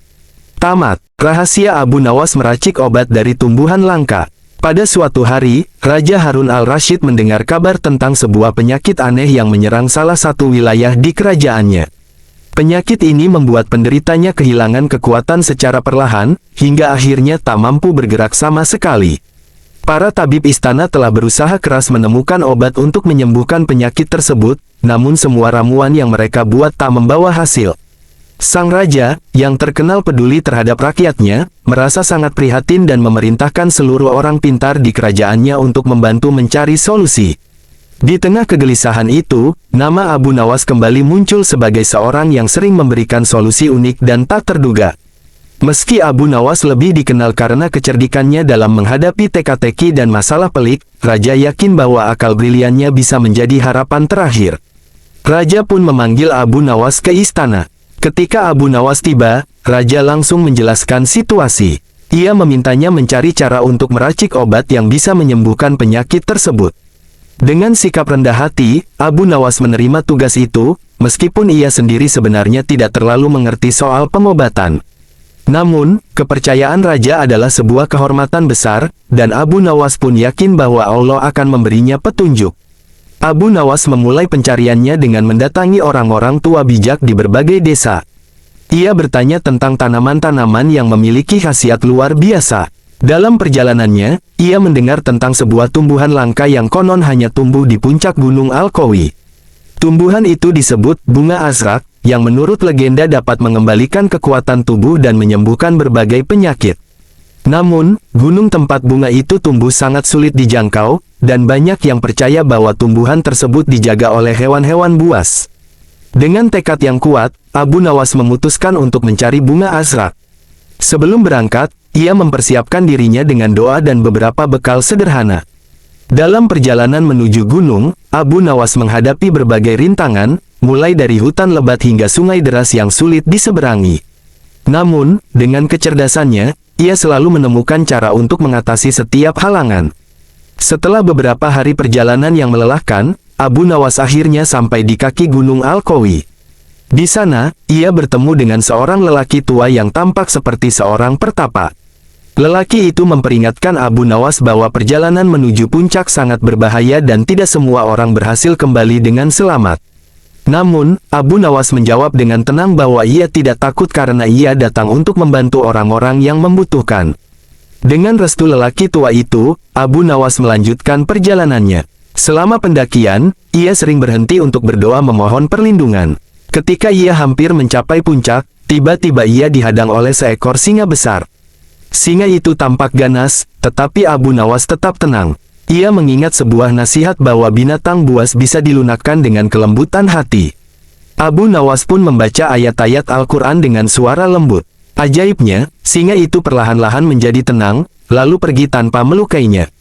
Tamat. Rahasia Abu Nawas meracik obat dari tumbuhan langka. Pada suatu hari, Raja Harun al-Rasyid mendengar kabar tentang sebuah penyakit aneh yang menyerang salah satu wilayah di kerajaannya. Penyakit ini membuat penderitanya kehilangan kekuatan secara perlahan, hingga akhirnya tak mampu bergerak sama sekali. Para tabib istana telah berusaha keras menemukan obat untuk menyembuhkan penyakit tersebut, namun semua ramuan yang mereka buat tak membawa hasil. Sang raja, yang terkenal peduli terhadap rakyatnya, merasa sangat prihatin dan memerintahkan seluruh orang pintar di kerajaannya untuk membantu mencari solusi. Di tengah kegelisahan itu, nama Abu Nawas kembali muncul sebagai seorang yang sering memberikan solusi unik dan tak terduga. Meski Abu Nawas lebih dikenal karena kecerdikannya dalam menghadapi teka-teki dan masalah pelik, Raja yakin bahwa akal briliannya bisa menjadi harapan terakhir. Raja pun memanggil Abu Nawas ke istana. Ketika Abu Nawas tiba, Raja langsung menjelaskan situasi. Ia memintanya mencari cara untuk meracik obat yang bisa menyembuhkan penyakit tersebut. Dengan sikap rendah hati, Abu Nawas menerima tugas itu, meskipun ia sendiri sebenarnya tidak terlalu mengerti soal pengobatan. Namun, kepercayaan raja adalah sebuah kehormatan besar, dan Abu Nawas pun yakin bahwa Allah akan memberinya petunjuk. Abu Nawas memulai pencariannya dengan mendatangi orang-orang tua bijak di berbagai desa. Ia bertanya tentang tanaman-tanaman yang memiliki khasiat luar biasa. Dalam perjalanannya, ia mendengar tentang sebuah tumbuhan langka yang konon hanya tumbuh di puncak Gunung Al-Qawi. Tumbuhan itu disebut bunga azrak, yang menurut legenda dapat mengembalikan kekuatan tubuh dan menyembuhkan berbagai penyakit. Namun, gunung tempat bunga itu tumbuh sangat sulit dijangkau, dan banyak yang percaya bahwa tumbuhan tersebut dijaga oleh hewan-hewan buas. Dengan tekad yang kuat, Abu Nawas memutuskan untuk mencari bunga azrak. Sebelum berangkat, ia mempersiapkan dirinya dengan doa dan beberapa bekal sederhana. Dalam perjalanan menuju gunung, Abu Nawas menghadapi berbagai rintangan, mulai dari hutan lebat hingga sungai deras yang sulit diseberangi. Namun, dengan kecerdasannya, ia selalu menemukan cara untuk mengatasi setiap halangan. Setelah beberapa hari perjalanan yang melelahkan, Abu Nawas akhirnya sampai di kaki Gunung Al-Qawi. Di sana, ia bertemu dengan seorang lelaki tua yang tampak seperti seorang pertapa. Lelaki itu memperingatkan Abu Nawas bahwa perjalanan menuju puncak sangat berbahaya dan tidak semua orang berhasil kembali dengan selamat. Namun, Abu Nawas menjawab dengan tenang bahwa ia tidak takut karena ia datang untuk membantu orang-orang yang membutuhkan. Dengan restu lelaki tua itu, Abu Nawas melanjutkan perjalanannya. Selama pendakian, ia sering berhenti untuk berdoa memohon perlindungan. Ketika ia hampir mencapai puncak, tiba-tiba ia dihadang oleh seekor singa besar. Singa itu tampak ganas, tetapi Abu Nawas tetap tenang. Ia mengingat sebuah nasihat bahwa binatang buas bisa dilunakkan dengan kelembutan hati. Abu Nawas pun membaca ayat-ayat Al-Quran dengan suara lembut. Ajaibnya, singa itu perlahan-lahan menjadi tenang, lalu pergi tanpa melukainya.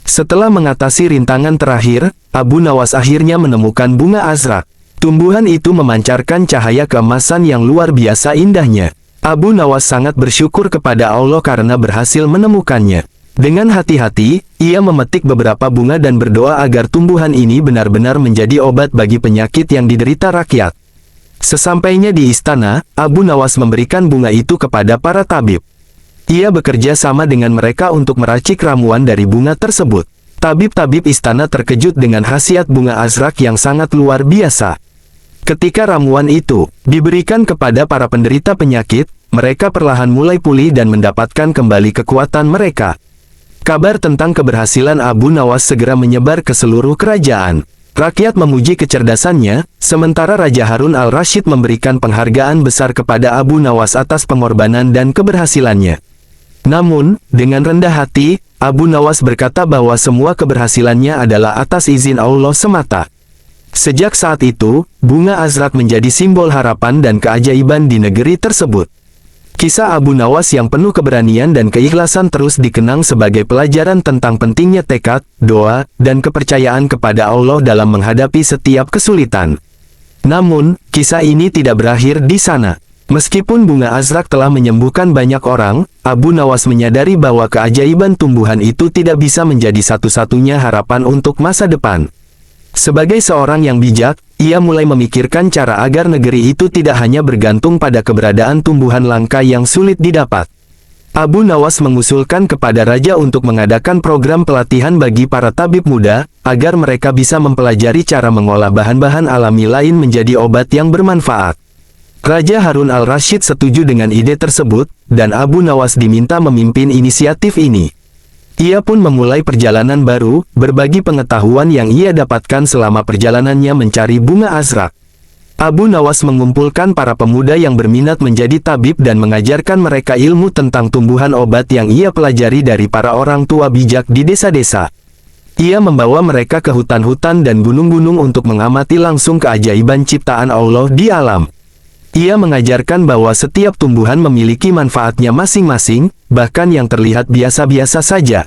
Setelah mengatasi rintangan terakhir, Abu Nawas akhirnya menemukan bunga azrak. Tumbuhan itu memancarkan cahaya keemasan yang luar biasa indahnya. Abu Nawas sangat bersyukur kepada Allah karena berhasil menemukannya. Dengan hati-hati, ia memetik beberapa bunga dan berdoa agar tumbuhan ini benar-benar menjadi obat bagi penyakit yang diderita rakyat. Sesampainya di istana, Abu Nawas memberikan bunga itu kepada para tabib. Ia bekerja sama dengan mereka untuk meracik ramuan dari bunga tersebut. Tabib-tabib istana terkejut dengan khasiat bunga azrak yang sangat luar biasa. Ketika ramuan itu diberikan kepada para penderita penyakit, mereka perlahan mulai pulih dan mendapatkan kembali kekuatan mereka. Kabar tentang keberhasilan Abu Nawas segera menyebar ke seluruh kerajaan. Rakyat memuji kecerdasannya, sementara Raja Harun al-Rasyid memberikan penghargaan besar kepada Abu Nawas atas pengorbanan dan keberhasilannya. Namun, dengan rendah hati, Abu Nawas berkata bahwa semua keberhasilannya adalah atas izin Allah semata. Sejak saat itu, bunga azrak menjadi simbol harapan dan keajaiban di negeri tersebut. Kisah Abu Nawas yang penuh keberanian dan keikhlasan terus dikenang sebagai pelajaran tentang pentingnya tekad, doa, dan kepercayaan kepada Allah dalam menghadapi setiap kesulitan. Namun, kisah ini tidak berakhir di sana. Meskipun bunga azrak telah menyembuhkan banyak orang, Abu Nawas menyadari bahwa keajaiban tumbuhan itu tidak bisa menjadi satu-satunya harapan untuk masa depan. Sebagai seorang yang bijak, ia mulai memikirkan cara agar negeri itu tidak hanya bergantung pada keberadaan tumbuhan langka yang sulit didapat. Abu Nawas mengusulkan kepada raja untuk mengadakan program pelatihan bagi para tabib muda, agar mereka bisa mempelajari cara mengolah bahan-bahan alami lain menjadi obat yang bermanfaat. Raja Harun al-Rasyid setuju dengan ide tersebut, dan Abu Nawas diminta memimpin inisiatif ini. Ia pun memulai perjalanan baru, berbagi pengetahuan yang ia dapatkan selama perjalanannya mencari bunga azrak. Abu Nawas mengumpulkan para pemuda yang berminat menjadi tabib dan mengajarkan mereka ilmu tentang tumbuhan obat yang ia pelajari dari para orang tua bijak di desa-desa. Ia membawa mereka ke hutan-hutan dan gunung-gunung untuk mengamati langsung keajaiban ciptaan Allah di alam. Ia mengajarkan bahwa setiap tumbuhan memiliki manfaatnya masing-masing, bahkan yang terlihat biasa-biasa saja.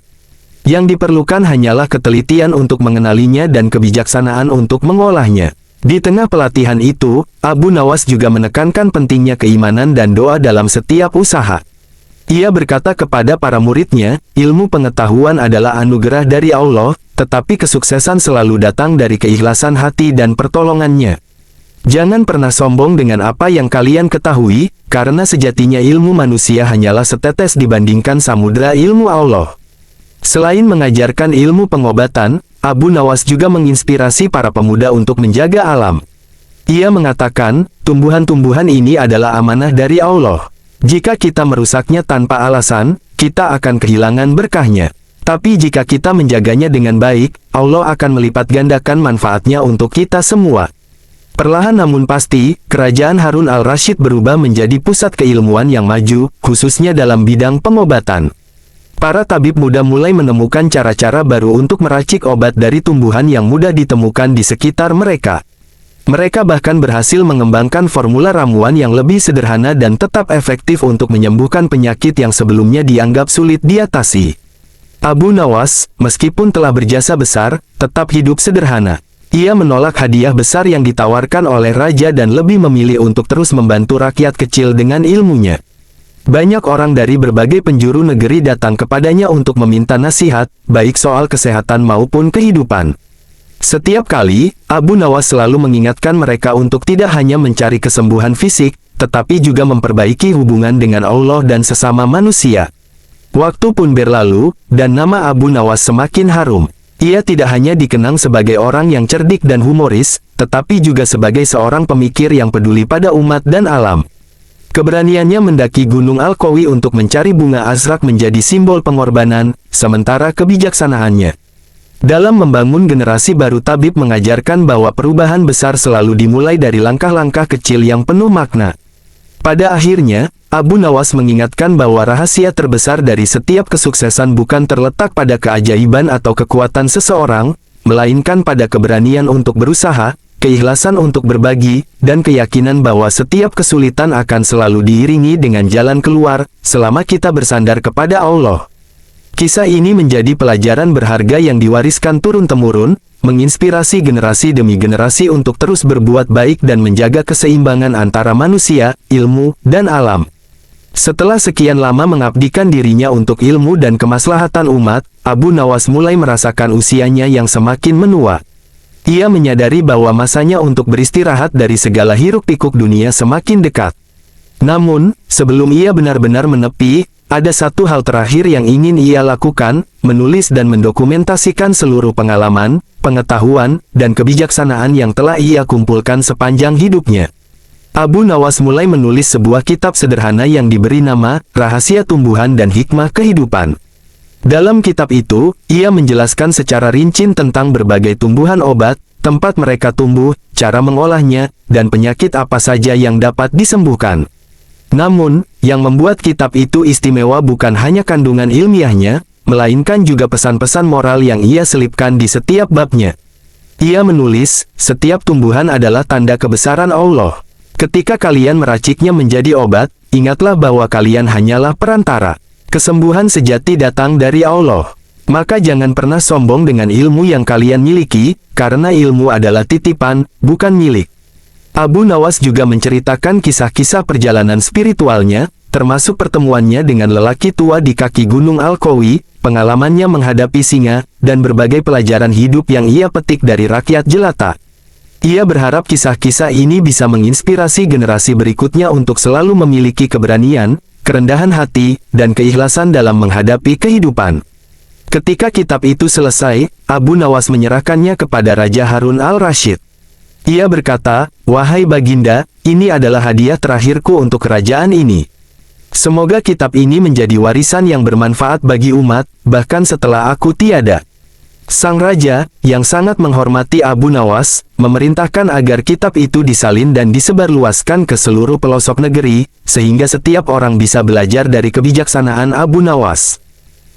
Yang diperlukan hanyalah ketelitian untuk mengenalinya dan kebijaksanaan untuk mengolahnya. Di tengah pelatihan itu, Abu Nawas juga menekankan pentingnya keimanan dan doa dalam setiap usaha. Ia berkata kepada para muridnya, ilmu pengetahuan adalah anugerah dari Allah, tetapi kesuksesan selalu datang dari keikhlasan hati dan pertolongannya. Jangan pernah sombong dengan apa yang kalian ketahui, karena sejatinya ilmu manusia hanyalah setetes dibandingkan samudera ilmu Allah. Selain mengajarkan ilmu pengobatan, Abu Nawas juga menginspirasi para pemuda untuk menjaga alam. Ia mengatakan, tumbuhan-tumbuhan ini adalah amanah dari Allah. Jika kita merusaknya tanpa alasan, kita akan kehilangan berkahnya. Tapi jika kita menjaganya dengan baik, Allah akan melipat gandakan manfaatnya untuk kita semua. Perlahan namun pasti, kerajaan Harun al-Rasyid berubah menjadi pusat keilmuan yang maju, khususnya dalam bidang pengobatan. Para tabib muda mulai menemukan cara-cara baru untuk meracik obat dari tumbuhan yang mudah ditemukan di sekitar mereka. Mereka bahkan berhasil mengembangkan formula ramuan yang lebih sederhana dan tetap efektif untuk menyembuhkan penyakit yang sebelumnya dianggap sulit diatasi. Abu Nawas, meskipun telah berjasa besar, tetap hidup sederhana. Ia menolak hadiah besar yang ditawarkan oleh raja dan lebih memilih untuk terus membantu rakyat kecil dengan ilmunya. Banyak orang dari berbagai penjuru negeri datang kepadanya untuk meminta nasihat, baik soal kesehatan maupun kehidupan. Setiap kali, Abu Nawas selalu mengingatkan mereka untuk tidak hanya mencari kesembuhan fisik, tetapi juga memperbaiki hubungan dengan Allah dan sesama manusia. Waktu pun berlalu, dan nama Abu Nawas semakin harum. Ia tidak hanya dikenang sebagai orang yang cerdik dan humoris, tetapi juga sebagai seorang pemikir yang peduli pada umat dan alam. Keberaniannya mendaki Gunung Al-Qawi untuk mencari bunga azrak menjadi simbol pengorbanan, sementara kebijaksanaannya dalam membangun generasi baru tabib mengajarkan bahwa perubahan besar selalu dimulai dari langkah-langkah kecil yang penuh makna. Pada akhirnya, Abu Nawas mengingatkan bahwa rahasia terbesar dari setiap kesuksesan bukan terletak pada keajaiban atau kekuatan seseorang, melainkan pada keberanian untuk berusaha, keikhlasan untuk berbagi, dan keyakinan bahwa setiap kesulitan akan selalu diiringi dengan jalan keluar, selama kita bersandar kepada Allah. Kisah ini menjadi pelajaran berharga yang diwariskan turun-temurun, menginspirasi generasi demi generasi untuk terus berbuat baik dan menjaga keseimbangan antara manusia, ilmu, dan alam. Setelah sekian lama mengabdikan dirinya untuk ilmu dan kemaslahatan umat, Abu Nawas mulai merasakan usianya yang semakin menua. Ia menyadari bahwa masanya untuk beristirahat dari segala hiruk-pikuk dunia semakin dekat. Namun, sebelum ia benar-benar menepi, ada satu hal terakhir yang ingin ia lakukan, menulis dan mendokumentasikan seluruh pengalaman, pengetahuan, dan kebijaksanaan yang telah ia kumpulkan sepanjang hidupnya. Abu Nawas mulai menulis sebuah kitab sederhana yang diberi nama, Rahasia Tumbuhan dan Hikmah Kehidupan. Dalam kitab itu, ia menjelaskan secara rinci tentang berbagai tumbuhan obat, tempat mereka tumbuh, cara mengolahnya, dan penyakit apa saja yang dapat disembuhkan. Namun, yang membuat kitab itu istimewa bukan hanya kandungan ilmiahnya, melainkan juga pesan-pesan moral yang ia selipkan di setiap babnya. Ia menulis, setiap tumbuhan adalah tanda kebesaran Allah. Ketika kalian meraciknya menjadi obat, ingatlah bahwa kalian hanyalah perantara. Kesembuhan sejati datang dari Allah. Maka jangan pernah sombong dengan ilmu yang kalian miliki, karena ilmu adalah titipan, bukan milik. Abu Nawas juga menceritakan kisah-kisah perjalanan spiritualnya, termasuk pertemuannya dengan lelaki tua di kaki Gunung Al-Qawi, pengalamannya menghadapi singa, dan berbagai pelajaran hidup yang ia petik dari rakyat jelata. Ia berharap kisah-kisah ini bisa menginspirasi generasi berikutnya untuk selalu memiliki keberanian, kerendahan hati, dan keikhlasan dalam menghadapi kehidupan. Ketika kitab itu selesai, Abu Nawas menyerahkannya kepada Raja Harun al-Rasyid. Ia berkata, "Wahai Baginda, ini adalah hadiah terakhirku untuk kerajaan ini. Semoga kitab ini menjadi warisan yang bermanfaat bagi umat, bahkan setelah aku tiada." Sang raja, yang sangat menghormati Abu Nawas, memerintahkan agar kitab itu disalin dan disebarluaskan ke seluruh pelosok negeri, sehingga setiap orang bisa belajar dari kebijaksanaan Abu Nawas.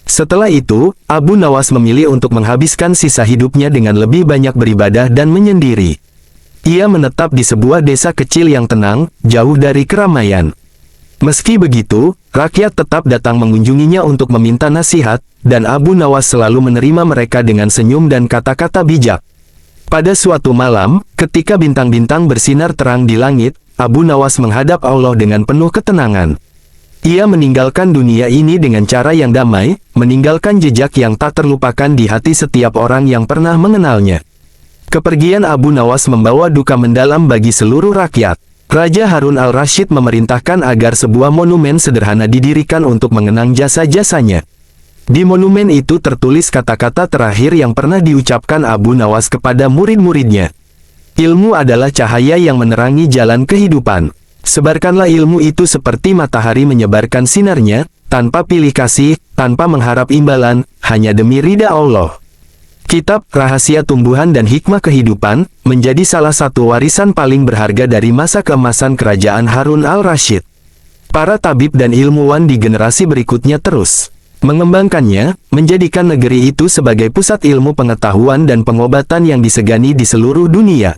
Setelah itu, Abu Nawas memilih untuk menghabiskan sisa hidupnya dengan lebih banyak beribadah dan menyendiri. Ia menetap di sebuah desa kecil yang tenang, jauh dari keramaian. Meski begitu, rakyat tetap datang mengunjunginya untuk meminta nasihat, dan Abu Nawas selalu menerima mereka dengan senyum dan kata-kata bijak. Pada suatu malam, ketika bintang-bintang bersinar terang di langit, Abu Nawas menghadap Allah dengan penuh ketenangan. Ia meninggalkan dunia ini dengan cara yang damai, meninggalkan jejak yang tak terlupakan di hati setiap orang yang pernah mengenalnya. Kepergian Abu Nawas membawa duka mendalam bagi seluruh rakyat. Raja Harun al-Rasyid memerintahkan agar sebuah monumen sederhana didirikan untuk mengenang jasa-jasanya. Di monumen itu tertulis kata-kata terakhir yang pernah diucapkan Abu Nawas kepada murid-muridnya. Ilmu adalah cahaya yang menerangi jalan kehidupan. Sebarkanlah ilmu itu seperti matahari menyebarkan sinarnya, tanpa pilih kasih, tanpa mengharap imbalan, hanya demi ridha Allah. Kitab Rahasia Tumbuhan dan Hikmah Kehidupan menjadi salah satu warisan paling berharga dari masa keemasan kerajaan Harun al-Rasyid. Para tabib dan ilmuwan di generasi berikutnya terus mengembangkannya, menjadikan negeri itu sebagai pusat ilmu pengetahuan dan pengobatan yang disegani di seluruh dunia.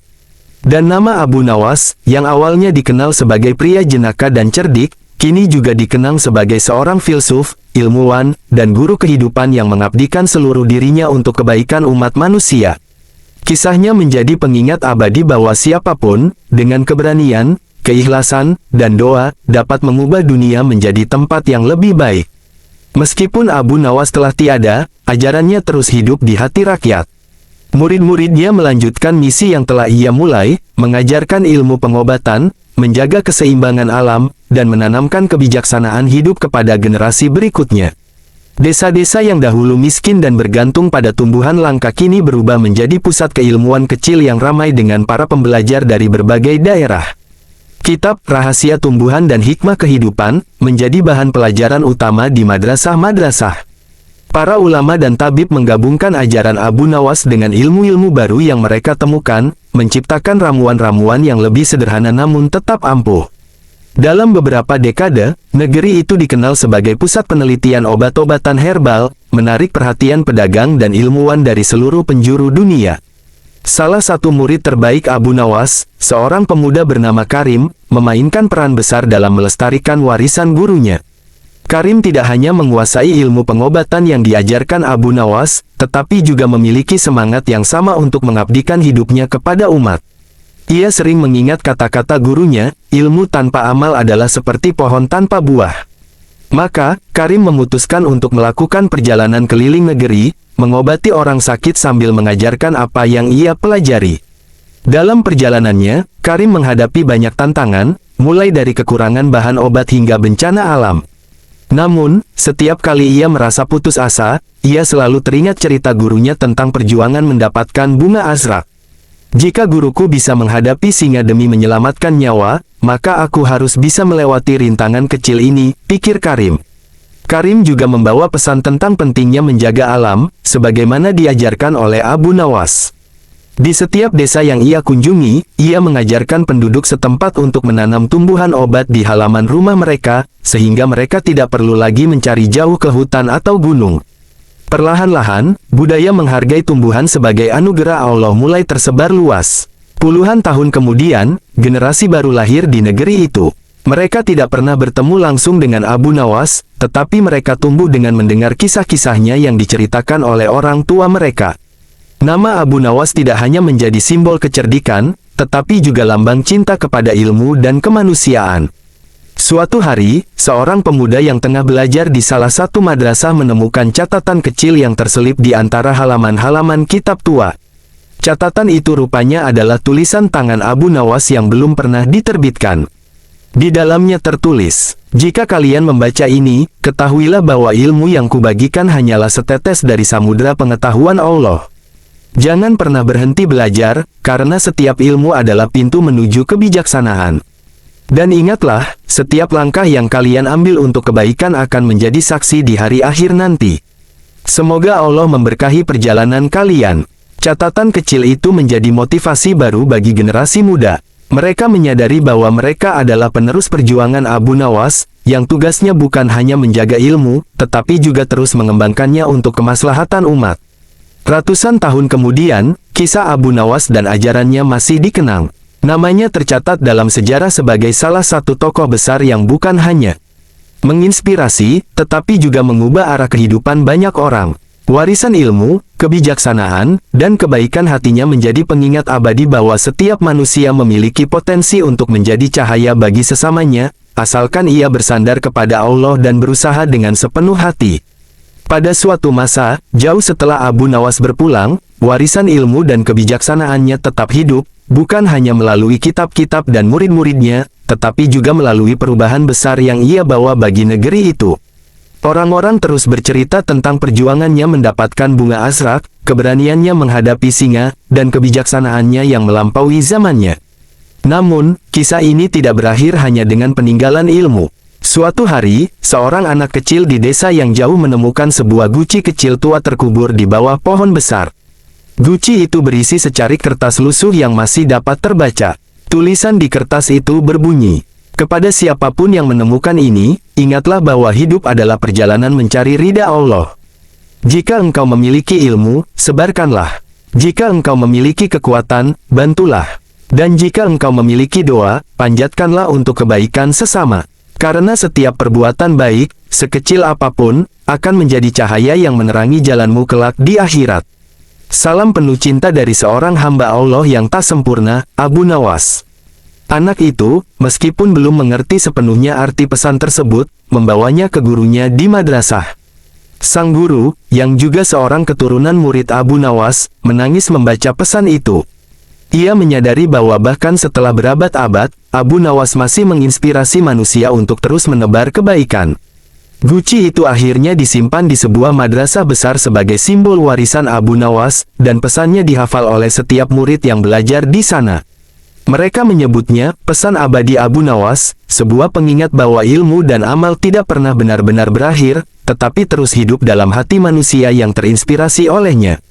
Dan nama Abu Nawas, yang awalnya dikenal sebagai pria jenaka dan cerdik, kini juga dikenang sebagai seorang filsuf, ilmuwan, dan guru kehidupan yang mengabdikan seluruh dirinya untuk kebaikan umat manusia. Kisahnya menjadi pengingat abadi bahwa siapapun, dengan keberanian, keikhlasan, dan doa, dapat mengubah dunia menjadi tempat yang lebih baik. Meskipun Abu Nawas telah tiada, ajarannya terus hidup di hati rakyat. Murid-muridnya melanjutkan misi yang telah ia mulai, mengajarkan ilmu pengobatan, menjaga keseimbangan alam, dan menanamkan kebijaksanaan hidup kepada generasi berikutnya. Desa-desa yang dahulu miskin dan bergantung pada tumbuhan langka kini berubah menjadi pusat keilmuan kecil yang ramai dengan para pembelajar dari berbagai daerah. Kitab Rahasia Tumbuhan dan Hikmah Kehidupan menjadi bahan pelajaran utama di madrasah-madrasah. Para ulama dan tabib menggabungkan ajaran Abu Nawas dengan ilmu-ilmu baru yang mereka temukan, menciptakan ramuan-ramuan yang lebih sederhana namun tetap ampuh. Dalam beberapa dekade, negeri itu dikenal sebagai pusat penelitian obat-obatan herbal, menarik perhatian pedagang dan ilmuwan dari seluruh penjuru dunia. Salah satu murid terbaik Abu Nawas, seorang pemuda bernama Karim, memainkan peran besar dalam melestarikan warisan gurunya. Karim tidak hanya menguasai ilmu pengobatan yang diajarkan Abu Nawas, tetapi juga memiliki semangat yang sama untuk mengabdikan hidupnya kepada umat. Ia sering mengingat kata-kata gurunya, ilmu tanpa amal adalah seperti pohon tanpa buah. Maka, Karim memutuskan untuk melakukan perjalanan keliling negeri, mengobati orang sakit sambil mengajarkan apa yang ia pelajari. Dalam perjalanannya, Karim menghadapi banyak tantangan, mulai dari kekurangan bahan obat hingga bencana alam. Namun, setiap kali ia merasa putus asa, ia selalu teringat cerita gurunya tentang perjuangan mendapatkan bunga azrak. Jika guruku bisa menghadapi singa demi menyelamatkan nyawa, maka aku harus bisa melewati rintangan kecil ini, pikir Karim. Karim juga membawa pesan tentang pentingnya menjaga alam, sebagaimana diajarkan oleh Abu Nawas. Di setiap desa yang ia kunjungi, ia mengajarkan penduduk setempat untuk menanam tumbuhan obat di halaman rumah mereka, sehingga mereka tidak perlu lagi mencari jauh ke hutan atau gunung. Perlahan-lahan, budaya menghargai tumbuhan sebagai anugerah Allah mulai tersebar luas. Puluhan tahun kemudian, generasi baru lahir di negeri itu. Mereka tidak pernah bertemu langsung dengan Abu Nawas, tetapi mereka tumbuh dengan mendengar kisah-kisahnya yang diceritakan oleh orang tua mereka. Nama Abu Nawas tidak hanya menjadi simbol kecerdikan, tetapi juga lambang cinta kepada ilmu dan kemanusiaan. Suatu hari, seorang pemuda yang tengah belajar di salah satu madrasah menemukan catatan kecil yang terselip di antara halaman-halaman kitab tua. Catatan itu rupanya adalah tulisan tangan Abu Nawas yang belum pernah diterbitkan. Di dalamnya tertulis, "Jika kalian membaca ini, ketahuilah bahwa ilmu yang kubagikan hanyalah setetes dari samudera pengetahuan Allah. Jangan pernah berhenti belajar, karena setiap ilmu adalah pintu menuju kebijaksanaan. Dan ingatlah, setiap langkah yang kalian ambil untuk kebaikan akan menjadi saksi di hari akhir nanti. Semoga Allah memberkahi perjalanan kalian." Catatan kecil itu menjadi motivasi baru bagi generasi muda. Mereka menyadari bahwa mereka adalah penerus perjuangan Abu Nawas, yang tugasnya bukan hanya menjaga ilmu, tetapi juga terus mengembangkannya untuk kemaslahatan umat. Ratusan tahun kemudian, kisah Abu Nawas dan ajarannya masih dikenang. Namanya tercatat dalam sejarah sebagai salah satu tokoh besar yang bukan hanya menginspirasi, tetapi juga mengubah arah kehidupan banyak orang. Warisan ilmu, kebijaksanaan, dan kebaikan hatinya menjadi pengingat abadi bahwa setiap manusia memiliki potensi untuk menjadi cahaya bagi sesamanya, asalkan ia bersandar kepada Allah dan berusaha dengan sepenuh hati. Pada suatu masa, jauh setelah Abu Nawas berpulang, warisan ilmu dan kebijaksanaannya tetap hidup, bukan hanya melalui kitab-kitab dan murid-muridnya, tetapi juga melalui perubahan besar yang ia bawa bagi negeri itu. Orang-orang terus bercerita tentang perjuangannya mendapatkan bunga azrak, keberaniannya menghadapi singa, dan kebijaksanaannya yang melampaui zamannya. Namun, kisah ini tidak berakhir hanya dengan peninggalan ilmu. Suatu hari, seorang anak kecil di desa yang jauh menemukan sebuah guci kecil tua terkubur di bawah pohon besar. Guci itu berisi secarik kertas lusuh yang masih dapat terbaca. Tulisan di kertas itu berbunyi, "Kepada siapapun yang menemukan ini, ingatlah bahwa hidup adalah perjalanan mencari ridha Allah. Jika engkau memiliki ilmu, sebarkanlah. Jika engkau memiliki kekuatan, bantulah. Dan jika engkau memiliki doa, panjatkanlah untuk kebaikan sesama. Karena setiap perbuatan baik, sekecil apapun, akan menjadi cahaya yang menerangi jalanmu kelak di akhirat." Salam penuh cinta dari seorang hamba Allah yang tak sempurna, Abu Nawas. Anak itu, meskipun belum mengerti sepenuhnya arti pesan tersebut, membawanya ke gurunya di madrasah. Sang guru, yang juga seorang keturunan murid Abu Nawas, menangis membaca pesan itu. Ia menyadari bahwa bahkan setelah berabad-abad, Abu Nawas masih menginspirasi manusia untuk terus menebar kebaikan. Guci itu akhirnya disimpan di sebuah madrasah besar sebagai simbol warisan Abu Nawas, dan pesannya dihafal oleh setiap murid yang belajar di sana. Mereka menyebutnya, pesan abadi Abu Nawas, sebuah pengingat bahwa ilmu dan amal tidak pernah benar-benar berakhir, tetapi terus hidup dalam hati manusia yang terinspirasi olehnya.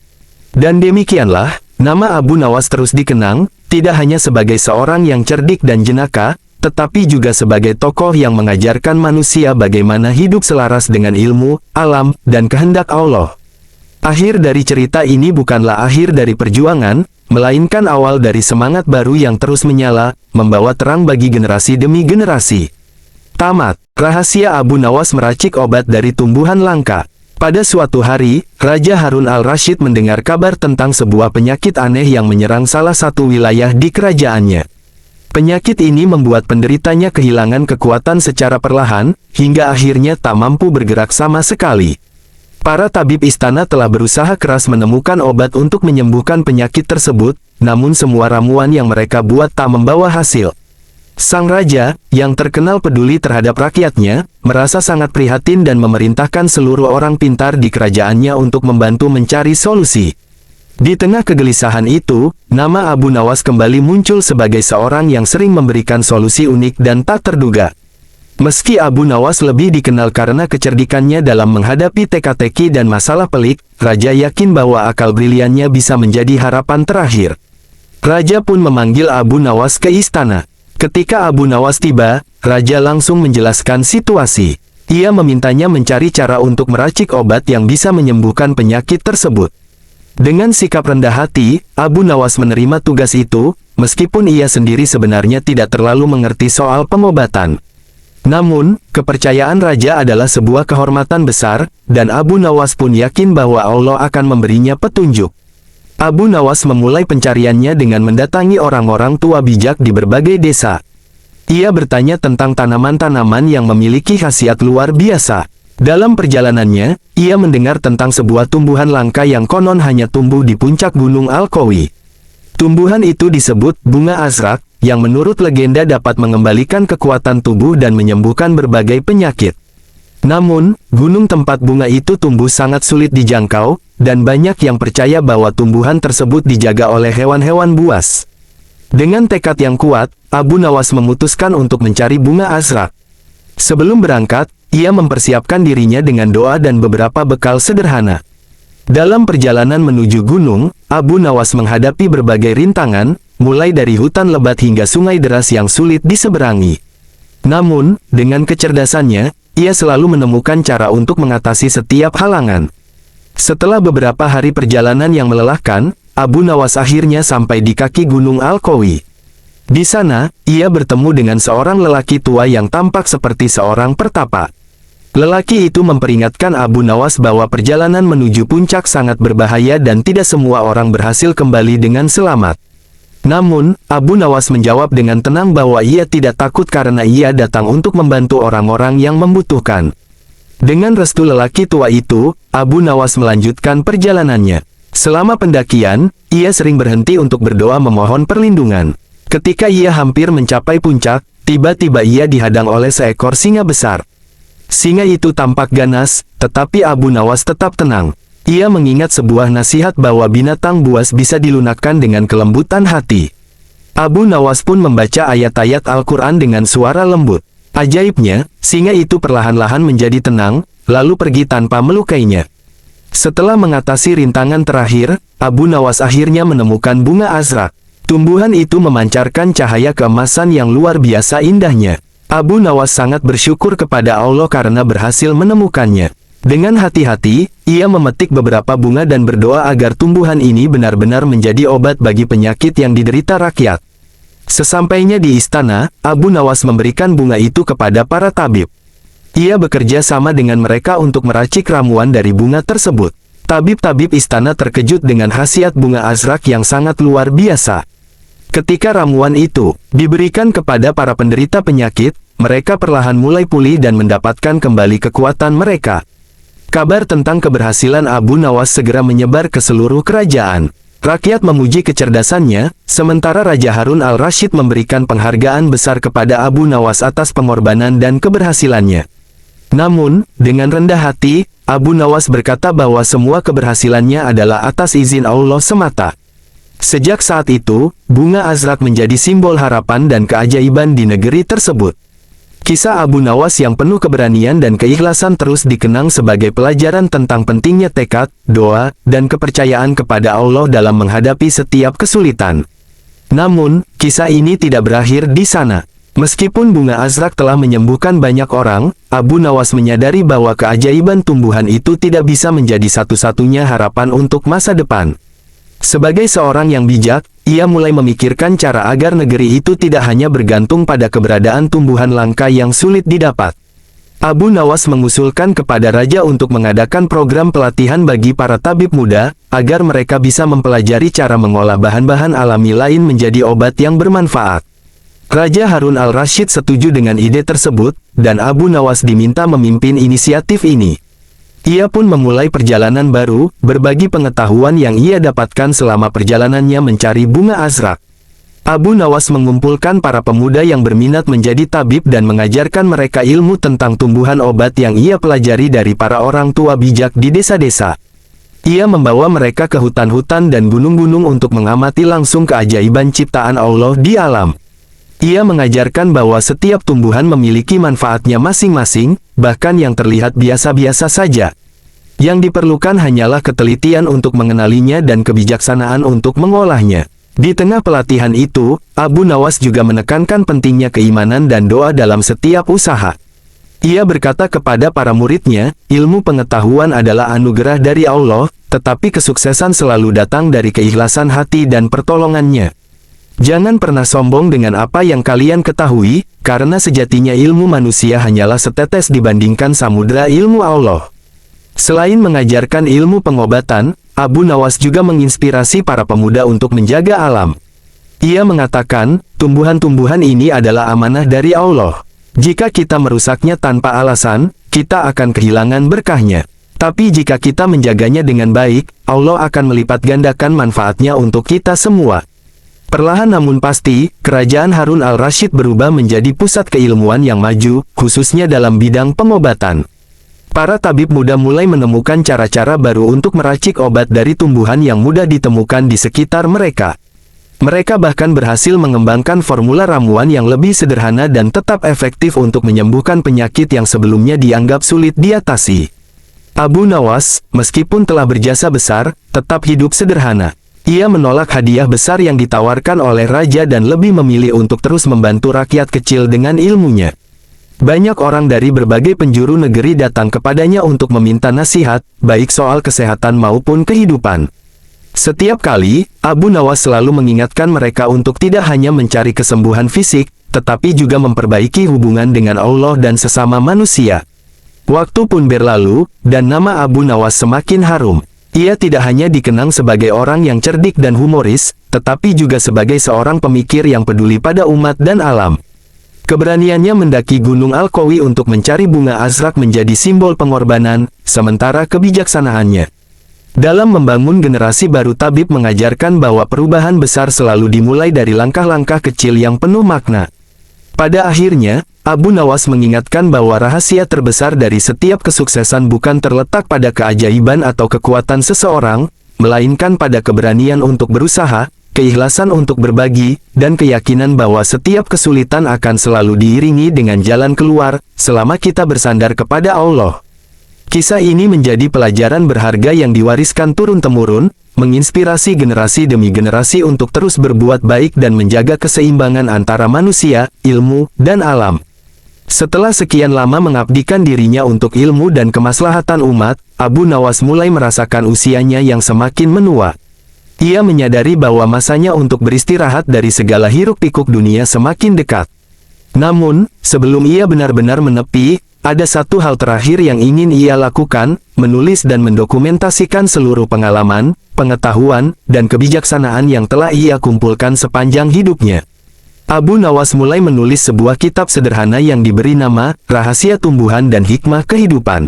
Dan demikianlah, nama Abu Nawas terus dikenang, tidak hanya sebagai seorang yang cerdik dan jenaka, tetapi juga sebagai tokoh yang mengajarkan manusia bagaimana hidup selaras dengan ilmu, alam, dan kehendak Allah. Akhir dari cerita ini bukanlah akhir dari perjuangan, melainkan awal dari semangat baru yang terus menyala, membawa terang bagi generasi demi generasi. Tamat. Rahasia Abu Nawas meracik obat dari tumbuhan langka. Pada suatu hari, Raja Harun al-Rasyid mendengar kabar tentang sebuah penyakit aneh yang menyerang salah satu wilayah di kerajaannya. Penyakit ini membuat penderitanya kehilangan kekuatan secara perlahan, hingga akhirnya tak mampu bergerak sama sekali. Para tabib istana telah berusaha keras menemukan obat untuk menyembuhkan penyakit tersebut, namun semua ramuan yang mereka buat tak membawa hasil. Sang raja, yang terkenal peduli terhadap rakyatnya, merasa sangat prihatin dan memerintahkan seluruh orang pintar di kerajaannya untuk membantu mencari solusi. Di tengah kegelisahan itu, nama Abu Nawas kembali muncul sebagai seorang yang sering memberikan solusi unik dan tak terduga. Meski Abu Nawas lebih dikenal karena kecerdikannya dalam menghadapi teka-teki dan masalah pelik, Raja yakin bahwa akal briliannya bisa menjadi harapan terakhir. Raja pun memanggil Abu Nawas ke istana. Ketika Abu Nawas tiba, Raja langsung menjelaskan situasi. Ia memintanya mencari cara untuk meracik obat yang bisa menyembuhkan penyakit tersebut. Dengan sikap rendah hati, Abu Nawas menerima tugas itu, meskipun ia sendiri sebenarnya tidak terlalu mengerti soal pengobatan. Namun, kepercayaan raja adalah sebuah kehormatan besar, dan Abu Nawas pun yakin bahwa Allah akan memberinya petunjuk. Abu Nawas memulai pencariannya dengan mendatangi orang-orang tua bijak di berbagai desa. Ia bertanya tentang tanaman-tanaman yang memiliki khasiat luar biasa. Dalam perjalanannya, ia mendengar tentang sebuah tumbuhan langka yang konon hanya tumbuh di puncak Gunung Al-Qawi. Tumbuhan itu disebut bunga azrak, yang menurut legenda dapat mengembalikan kekuatan tubuh dan menyembuhkan berbagai penyakit. Namun, gunung tempat bunga itu tumbuh sangat sulit dijangkau, dan banyak yang percaya bahwa tumbuhan tersebut dijaga oleh hewan-hewan buas. Dengan tekad yang kuat, Abu Nawas memutuskan untuk mencari bunga azrak. Sebelum berangkat, ia mempersiapkan dirinya dengan doa dan beberapa bekal sederhana. Dalam perjalanan menuju gunung, Abu Nawas menghadapi berbagai rintangan, mulai dari hutan lebat hingga sungai deras yang sulit diseberangi. Namun, dengan kecerdasannya, ia selalu menemukan cara untuk mengatasi setiap halangan. Setelah beberapa hari perjalanan yang melelahkan, Abu Nawas akhirnya sampai di kaki Gunung Al-Qawi. Di sana, ia bertemu dengan seorang lelaki tua yang tampak seperti seorang pertapa. Lelaki itu memperingatkan Abu Nawas bahwa perjalanan menuju puncak sangat berbahaya dan tidak semua orang berhasil kembali dengan selamat. Namun, Abu Nawas menjawab dengan tenang bahwa ia tidak takut karena ia datang untuk membantu orang-orang yang membutuhkan. Dengan restu lelaki tua itu, Abu Nawas melanjutkan perjalanannya. Selama pendakian, ia sering berhenti untuk berdoa memohon perlindungan. Ketika ia hampir mencapai puncak, tiba-tiba ia dihadang oleh seekor singa besar. Singa itu tampak ganas, tetapi Abu Nawas tetap tenang. Ia mengingat sebuah nasihat bahwa binatang buas bisa dilunakkan dengan kelembutan hati. Abu Nawas pun membaca ayat-ayat Al-Quran dengan suara lembut. Ajaibnya, singa itu perlahan-lahan menjadi tenang, lalu pergi tanpa melukainya. Setelah mengatasi rintangan terakhir, Abu Nawas akhirnya menemukan bunga azrak. Tumbuhan itu memancarkan cahaya keemasan yang luar biasa indahnya. Abu Nawas sangat bersyukur kepada Allah karena berhasil menemukannya. Dengan hati-hati, ia memetik beberapa bunga dan berdoa agar tumbuhan ini benar-benar menjadi obat bagi penyakit yang diderita rakyat. Sesampainya di istana, Abu Nawas memberikan bunga itu kepada para tabib. Ia bekerja sama dengan mereka untuk meracik ramuan dari bunga tersebut. Tabib-tabib istana terkejut dengan khasiat bunga azrak yang sangat luar biasa. Ketika ramuan itu diberikan kepada para penderita penyakit, mereka perlahan mulai pulih dan mendapatkan kembali kekuatan mereka. Kabar tentang keberhasilan Abu Nawas segera menyebar ke seluruh kerajaan. Rakyat memuji kecerdasannya, sementara Raja Harun al-Rasyid memberikan penghargaan besar kepada Abu Nawas atas pengorbanan dan keberhasilannya. Namun, dengan rendah hati, Abu Nawas berkata bahwa semua keberhasilannya adalah atas izin Allah semata. Sejak saat itu, bunga azrak menjadi simbol harapan dan keajaiban di negeri tersebut. Kisah Abu Nawas yang penuh keberanian dan keikhlasan terus dikenang sebagai pelajaran tentang pentingnya tekad, doa, dan kepercayaan kepada Allah dalam menghadapi setiap kesulitan. Namun, kisah ini tidak berakhir di sana. Meskipun bunga azrak telah menyembuhkan banyak orang, Abu Nawas menyadari bahwa keajaiban tumbuhan itu tidak bisa menjadi satu-satunya harapan untuk masa depan. Sebagai seorang yang bijak, ia mulai memikirkan cara agar negeri itu tidak hanya bergantung pada keberadaan tumbuhan langka yang sulit didapat. Abu Nawas mengusulkan kepada raja untuk mengadakan program pelatihan bagi para tabib muda, agar mereka bisa mempelajari cara mengolah bahan-bahan alami lain menjadi obat yang bermanfaat. Raja Harun al-Rasyid setuju dengan ide tersebut, dan Abu Nawas diminta memimpin inisiatif ini. Ia pun memulai perjalanan baru, berbagi pengetahuan yang ia dapatkan selama perjalanannya mencari bunga azrak. Abu Nawas mengumpulkan para pemuda yang berminat menjadi tabib dan mengajarkan mereka ilmu tentang tumbuhan obat yang ia pelajari dari para orang tua bijak di desa-desa. Ia membawa mereka ke hutan-hutan dan gunung-gunung untuk mengamati langsung keajaiban ciptaan Allah di alam. Ia mengajarkan bahwa setiap tumbuhan memiliki manfaatnya masing-masing, bahkan yang terlihat biasa-biasa saja. Yang diperlukan hanyalah ketelitian untuk mengenalinya dan kebijaksanaan untuk mengolahnya. Di tengah pelatihan itu, Abu Nawas juga menekankan pentingnya keimanan dan doa dalam setiap usaha. Ia berkata kepada para muridnya, ilmu pengetahuan adalah anugerah dari Allah, tetapi kesuksesan selalu datang dari keikhlasan hati dan pertolongannya. Jangan pernah sombong dengan apa yang kalian ketahui, karena sejatinya ilmu manusia hanyalah setetes dibandingkan samudera ilmu Allah. Selain mengajarkan ilmu pengobatan, Abu Nawas juga menginspirasi para pemuda untuk menjaga alam. Ia mengatakan, tumbuhan-tumbuhan ini adalah amanah dari Allah. Jika kita merusaknya tanpa alasan, kita akan kehilangan berkahnya. Tapi jika kita menjaganya dengan baik, Allah akan melipat gandakan manfaatnya untuk kita semua. Perlahan namun pasti, kerajaan Harun al-Rasyid berubah menjadi pusat keilmuan yang maju, khususnya dalam bidang pengobatan. Para tabib muda mulai menemukan cara-cara baru untuk meracik obat dari tumbuhan yang mudah ditemukan di sekitar mereka. Mereka bahkan berhasil mengembangkan formula ramuan yang lebih sederhana dan tetap efektif untuk menyembuhkan penyakit yang sebelumnya dianggap sulit diatasi. Abu Nawas, meskipun telah berjasa besar, tetap hidup sederhana. Ia menolak hadiah besar yang ditawarkan oleh raja dan lebih memilih untuk terus membantu rakyat kecil dengan ilmunya. Banyak orang dari berbagai penjuru negeri datang kepadanya untuk meminta nasihat, baik soal kesehatan maupun kehidupan. Setiap kali, Abu Nawas selalu mengingatkan mereka untuk tidak hanya mencari kesembuhan fisik, tetapi juga memperbaiki hubungan dengan Allah dan sesama manusia. Waktu pun berlalu, dan nama Abu Nawas semakin harum. Ia tidak hanya dikenang sebagai orang yang cerdik dan humoris, tetapi juga sebagai seorang pemikir yang peduli pada umat dan alam. Keberaniannya mendaki Gunung Al-Qawi untuk mencari bunga azrak menjadi simbol pengorbanan, sementara kebijaksanaannya dalam membangun generasi baru tabib mengajarkan bahwa perubahan besar selalu dimulai dari langkah-langkah kecil yang penuh makna. Pada akhirnya, Abu Nawas mengingatkan bahwa rahasia terbesar dari setiap kesuksesan bukan terletak pada keajaiban atau kekuatan seseorang, melainkan pada keberanian untuk berusaha, keikhlasan untuk berbagi, dan keyakinan bahwa setiap kesulitan akan selalu diiringi dengan jalan keluar, selama kita bersandar kepada Allah. Kisah ini menjadi pelajaran berharga yang diwariskan turun-temurun, menginspirasi generasi demi generasi untuk terus berbuat baik dan menjaga keseimbangan antara manusia, ilmu, dan alam. Setelah sekian lama mengabdikan dirinya untuk ilmu dan kemaslahatan umat, Abu Nawas mulai merasakan usianya yang semakin menua. Ia menyadari bahwa masanya untuk beristirahat dari segala hiruk-pikuk dunia semakin dekat. Namun, sebelum ia benar-benar menepi, ada satu hal terakhir yang ingin ia lakukan, menulis dan mendokumentasikan seluruh pengalaman, pengetahuan, dan kebijaksanaan yang telah ia kumpulkan sepanjang hidupnya. Abu Nawas mulai menulis sebuah kitab sederhana yang diberi nama, Rahasia Tumbuhan dan Hikmah Kehidupan.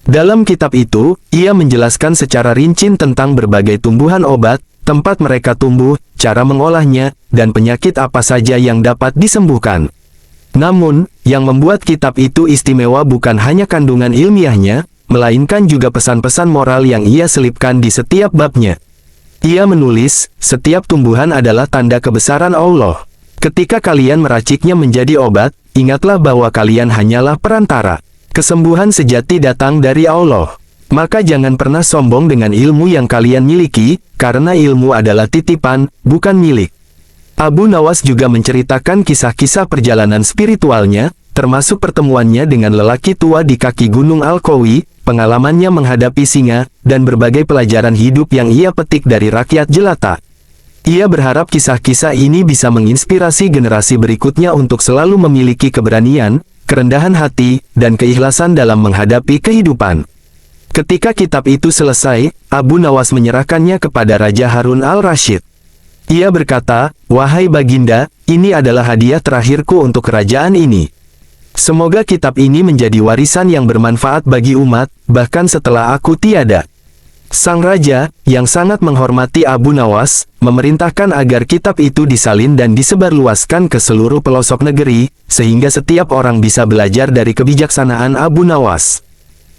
Dalam kitab itu, ia menjelaskan secara rinci tentang berbagai tumbuhan obat, tempat mereka tumbuh, cara mengolahnya, dan penyakit apa saja yang dapat disembuhkan. Namun, yang membuat kitab itu istimewa bukan hanya kandungan ilmiahnya, melainkan juga pesan-pesan moral yang ia selipkan di setiap babnya. Ia menulis, setiap tumbuhan adalah tanda kebesaran Allah. Ketika kalian meraciknya menjadi obat, ingatlah bahwa kalian hanyalah perantara. Kesembuhan sejati datang dari Allah. Maka jangan pernah sombong dengan ilmu yang kalian miliki, karena ilmu adalah titipan, bukan milik. Abu Nawas juga menceritakan kisah-kisah perjalanan spiritualnya, termasuk pertemuannya dengan lelaki tua di kaki Gunung Al-Qawi, pengalamannya menghadapi singa, dan berbagai pelajaran hidup yang ia petik dari rakyat jelata. Ia berharap kisah-kisah ini bisa menginspirasi generasi berikutnya untuk selalu memiliki keberanian, kerendahan hati, dan keikhlasan dalam menghadapi kehidupan. Ketika kitab itu selesai, Abu Nawas menyerahkannya kepada Raja Harun al-Rasyid. Ia berkata, "Wahai Baginda, ini adalah hadiah terakhirku untuk kerajaan ini. Semoga kitab ini menjadi warisan yang bermanfaat bagi umat, bahkan setelah aku tiada." Sang raja, yang sangat menghormati Abu Nawas, memerintahkan agar kitab itu disalin dan disebarluaskan ke seluruh pelosok negeri, sehingga setiap orang bisa belajar dari kebijaksanaan Abu Nawas.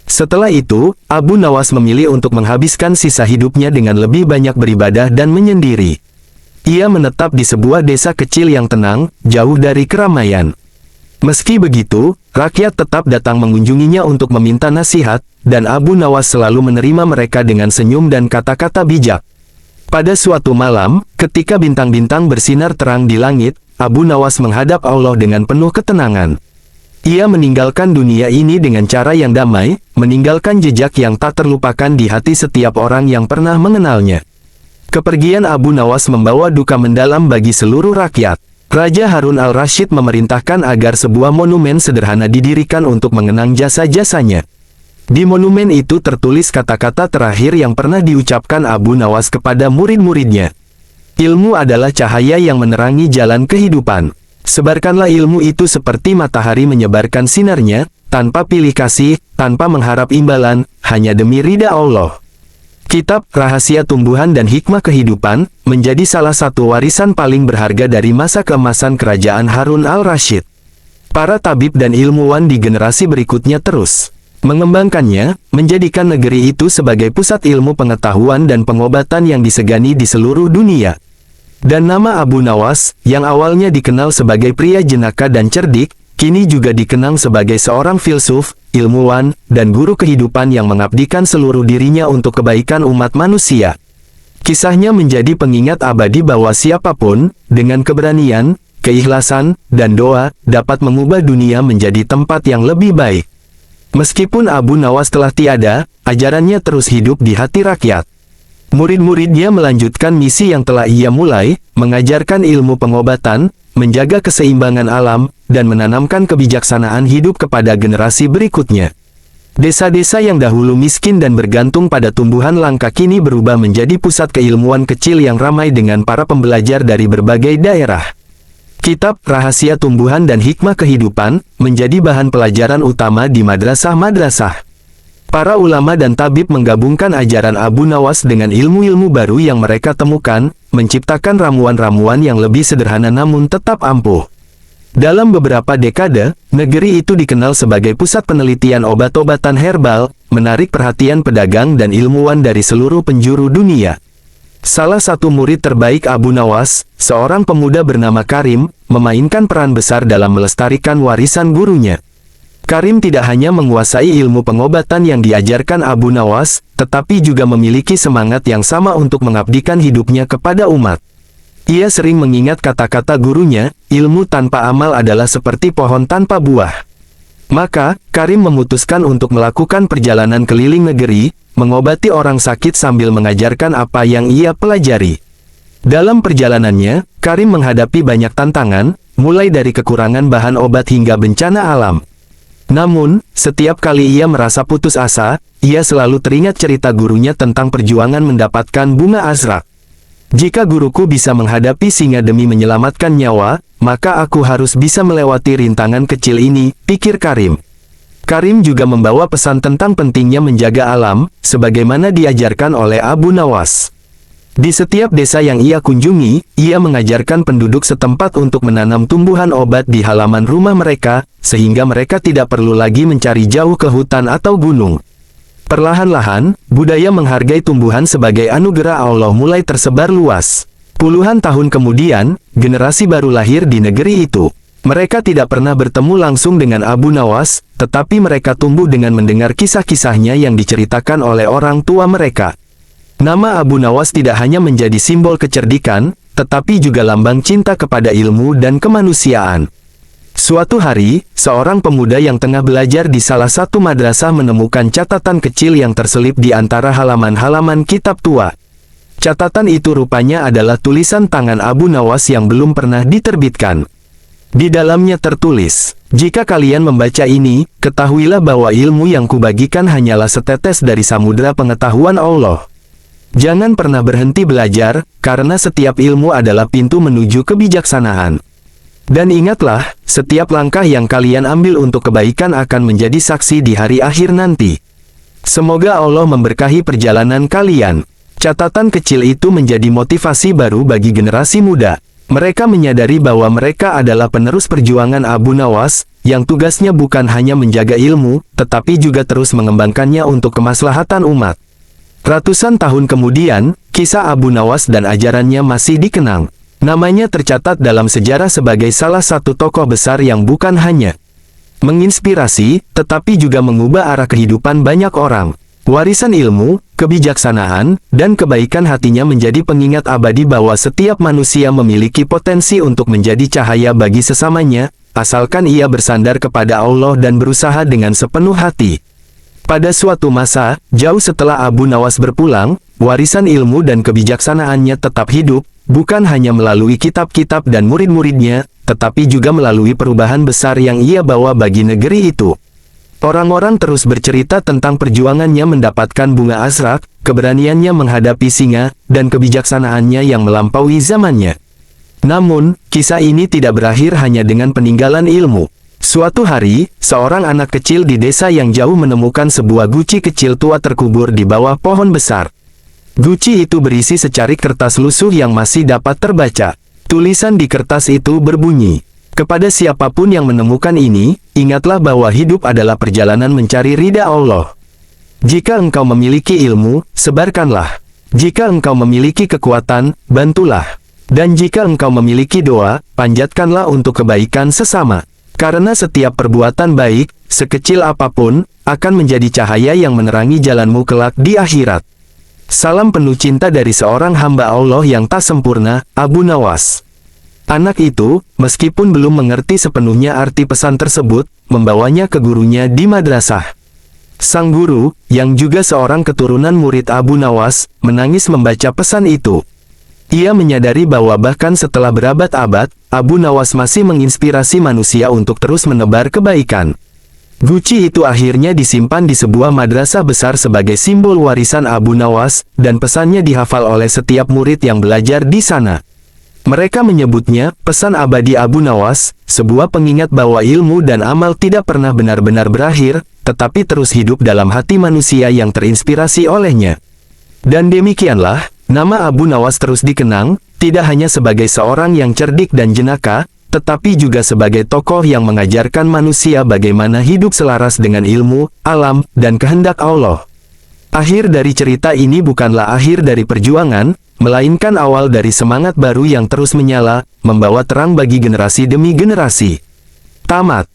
Setelah itu, Abu Nawas memilih untuk menghabiskan sisa hidupnya dengan lebih banyak beribadah dan menyendiri. Ia menetap di sebuah desa kecil yang tenang, jauh dari keramaian. Meski begitu, rakyat tetap datang mengunjunginya untuk meminta nasihat, dan Abu Nawas selalu menerima mereka dengan senyum dan kata-kata bijak. Pada suatu malam, ketika bintang-bintang bersinar terang di langit, Abu Nawas menghadap Allah dengan penuh ketenangan. Ia meninggalkan dunia ini dengan cara yang damai, meninggalkan jejak yang tak terlupakan di hati setiap orang yang pernah mengenalnya. Kepergian Abu Nawas membawa duka mendalam bagi seluruh rakyat. Raja Harun al-Rasyid memerintahkan agar sebuah monumen sederhana didirikan untuk mengenang jasa-jasanya. Di monumen itu tertulis kata-kata terakhir yang pernah diucapkan Abu Nawas kepada murid-muridnya. "Ilmu adalah cahaya yang menerangi jalan kehidupan. Sebarkanlah ilmu itu seperti matahari menyebarkan sinarnya, tanpa pilih kasih, tanpa mengharap imbalan, hanya demi ridha Allah." Kitab Rahasia Tumbuhan dan Hikmah Kehidupan menjadi salah satu warisan paling berharga dari masa keemasan kerajaan Harun al-Rasyid. Para tabib dan ilmuwan di generasi berikutnya terus mengembangkannya, menjadikan negeri itu sebagai pusat ilmu pengetahuan dan pengobatan yang disegani di seluruh dunia. Dan nama Abu Nawas, yang awalnya dikenal sebagai pria jenaka dan cerdik, kini juga dikenang sebagai seorang filsuf, ilmuwan, dan guru kehidupan yang mengabdikan seluruh dirinya untuk kebaikan umat manusia. Kisahnya menjadi pengingat abadi bahwa siapapun, dengan keberanian, keikhlasan, dan doa, dapat mengubah dunia menjadi tempat yang lebih baik. Meskipun Abu Nawas telah tiada, ajarannya terus hidup di hati rakyat. Murid-muridnya melanjutkan misi yang telah ia mulai, mengajarkan ilmu pengobatan, menjaga keseimbangan alam, dan menanamkan kebijaksanaan hidup kepada generasi berikutnya. Desa-desa yang dahulu miskin dan bergantung pada tumbuhan langka kini berubah menjadi pusat keilmuan kecil yang ramai dengan para pembelajar dari berbagai daerah. Kitab Rahasia Tumbuhan dan Hikmah Kehidupan menjadi bahan pelajaran utama di madrasah-madrasah. Para ulama dan tabib menggabungkan ajaran Abu Nawas dengan ilmu-ilmu baru yang mereka temukan, menciptakan ramuan-ramuan yang lebih sederhana namun tetap ampuh. Dalam beberapa dekade, negeri itu dikenal sebagai pusat penelitian obat-obatan herbal, menarik perhatian pedagang dan ilmuwan dari seluruh penjuru dunia. Salah satu murid terbaik Abu Nawas, seorang pemuda bernama Karim, memainkan peran besar dalam melestarikan warisan gurunya. Karim tidak hanya menguasai ilmu pengobatan yang diajarkan Abu Nawas, tetapi juga memiliki semangat yang sama untuk mengabdikan hidupnya kepada umat. Ia sering mengingat kata-kata gurunya, ilmu tanpa amal adalah seperti pohon tanpa buah. Maka, Karim memutuskan untuk melakukan perjalanan keliling negeri, mengobati orang sakit sambil mengajarkan apa yang ia pelajari. Dalam perjalanannya, Karim menghadapi banyak tantangan, mulai dari kekurangan bahan obat hingga bencana alam. Namun, setiap kali ia merasa putus asa, ia selalu teringat cerita gurunya tentang perjuangan mendapatkan bunga azrak. "Jika guruku bisa menghadapi singa demi menyelamatkan nyawa, maka aku harus bisa melewati rintangan kecil ini," pikir Karim. Karim juga membawa pesan tentang pentingnya menjaga alam, sebagaimana diajarkan oleh Abu Nawas. Di setiap desa yang ia kunjungi, ia mengajarkan penduduk setempat untuk menanam tumbuhan obat di halaman rumah mereka, sehingga mereka tidak perlu lagi mencari jauh ke hutan atau gunung. Perlahan-lahan, budaya menghargai tumbuhan sebagai anugerah Allah mulai tersebar luas. Puluhan tahun kemudian, generasi baru lahir di negeri itu. Mereka tidak pernah bertemu langsung dengan Abu Nawas, tetapi mereka tumbuh dengan mendengar kisah-kisahnya yang diceritakan oleh orang tua mereka. Nama Abu Nawas tidak hanya menjadi simbol kecerdikan, tetapi juga lambang cinta kepada ilmu dan kemanusiaan. Suatu hari, seorang pemuda yang tengah belajar di salah satu madrasah menemukan catatan kecil yang terselip di antara halaman-halaman kitab tua. Catatan itu rupanya adalah tulisan tangan Abu Nawas yang belum pernah diterbitkan. Di dalamnya tertulis, "Jika kalian membaca ini, ketahuilah bahwa ilmu yang kubagikan hanyalah setetes dari samudera pengetahuan Allah. Jangan pernah berhenti belajar, karena setiap ilmu adalah pintu menuju kebijaksanaan. Dan ingatlah, setiap langkah yang kalian ambil untuk kebaikan akan menjadi saksi di hari akhir nanti. Semoga Allah memberkahi perjalanan kalian." Catatan kecil itu menjadi motivasi baru bagi generasi muda. Mereka menyadari bahwa mereka adalah penerus perjuangan Abu Nawas, yang tugasnya bukan hanya menjaga ilmu, tetapi juga terus mengembangkannya untuk kemaslahatan umat. Ratusan tahun kemudian, kisah Abu Nawas dan ajarannya masih dikenang. Namanya tercatat dalam sejarah sebagai salah satu tokoh besar yang bukan hanya menginspirasi, tetapi juga mengubah arah kehidupan banyak orang. Warisan ilmu, kebijaksanaan, dan kebaikan hatinya menjadi pengingat abadi bahwa setiap manusia memiliki potensi untuk menjadi cahaya bagi sesamanya, asalkan ia bersandar kepada Allah dan berusaha dengan sepenuh hati. Pada suatu masa, jauh setelah Abu Nawas berpulang, warisan ilmu dan kebijaksanaannya tetap hidup, bukan hanya melalui kitab-kitab dan murid-muridnya, tetapi juga melalui perubahan besar yang ia bawa bagi negeri itu. Orang-orang terus bercerita tentang perjuangannya mendapatkan bunga azrak, keberaniannya menghadapi singa, dan kebijaksanaannya yang melampaui zamannya. Namun, kisah ini tidak berakhir hanya dengan peninggalan ilmu. Suatu hari, seorang anak kecil di desa yang jauh menemukan sebuah guci kecil tua terkubur di bawah pohon besar. Guci itu berisi secarik kertas lusuh yang masih dapat terbaca. Tulisan di kertas itu berbunyi, "Kepada siapapun yang menemukan ini, ingatlah bahwa hidup adalah perjalanan mencari ridha Allah. Jika engkau memiliki ilmu, sebarkanlah. Jika engkau memiliki kekuatan, bantulah. Dan jika engkau memiliki doa, panjatkanlah untuk kebaikan sesama. Karena setiap perbuatan baik, sekecil apapun, akan menjadi cahaya yang menerangi jalanmu kelak di akhirat." Salam penuh cinta dari seorang hamba Allah yang tak sempurna, Abu Nawas. Anak itu, meskipun belum mengerti sepenuhnya arti pesan tersebut, membawanya ke gurunya di madrasah. Sang guru, yang juga seorang keturunan murid Abu Nawas, menangis membaca pesan itu. Ia menyadari bahwa bahkan setelah berabad-abad, Abu Nawas masih menginspirasi manusia untuk terus menebar kebaikan. Guci itu akhirnya disimpan di sebuah madrasah besar sebagai simbol warisan Abu Nawas, dan pesannya dihafal oleh setiap murid yang belajar di sana. Mereka menyebutnya, pesan abadi Abu Nawas, sebuah pengingat bahwa ilmu dan amal tidak pernah benar-benar berakhir, tetapi terus hidup dalam hati manusia yang terinspirasi olehnya. Dan demikianlah, nama Abu Nawas terus dikenang, tidak hanya sebagai seorang yang cerdik dan jenaka, tetapi juga sebagai tokoh yang mengajarkan manusia bagaimana hidup selaras dengan ilmu, alam, dan kehendak Allah. Akhir dari cerita ini bukanlah akhir dari perjuangan, melainkan awal dari semangat baru yang terus menyala, membawa terang bagi generasi demi generasi. Tamat.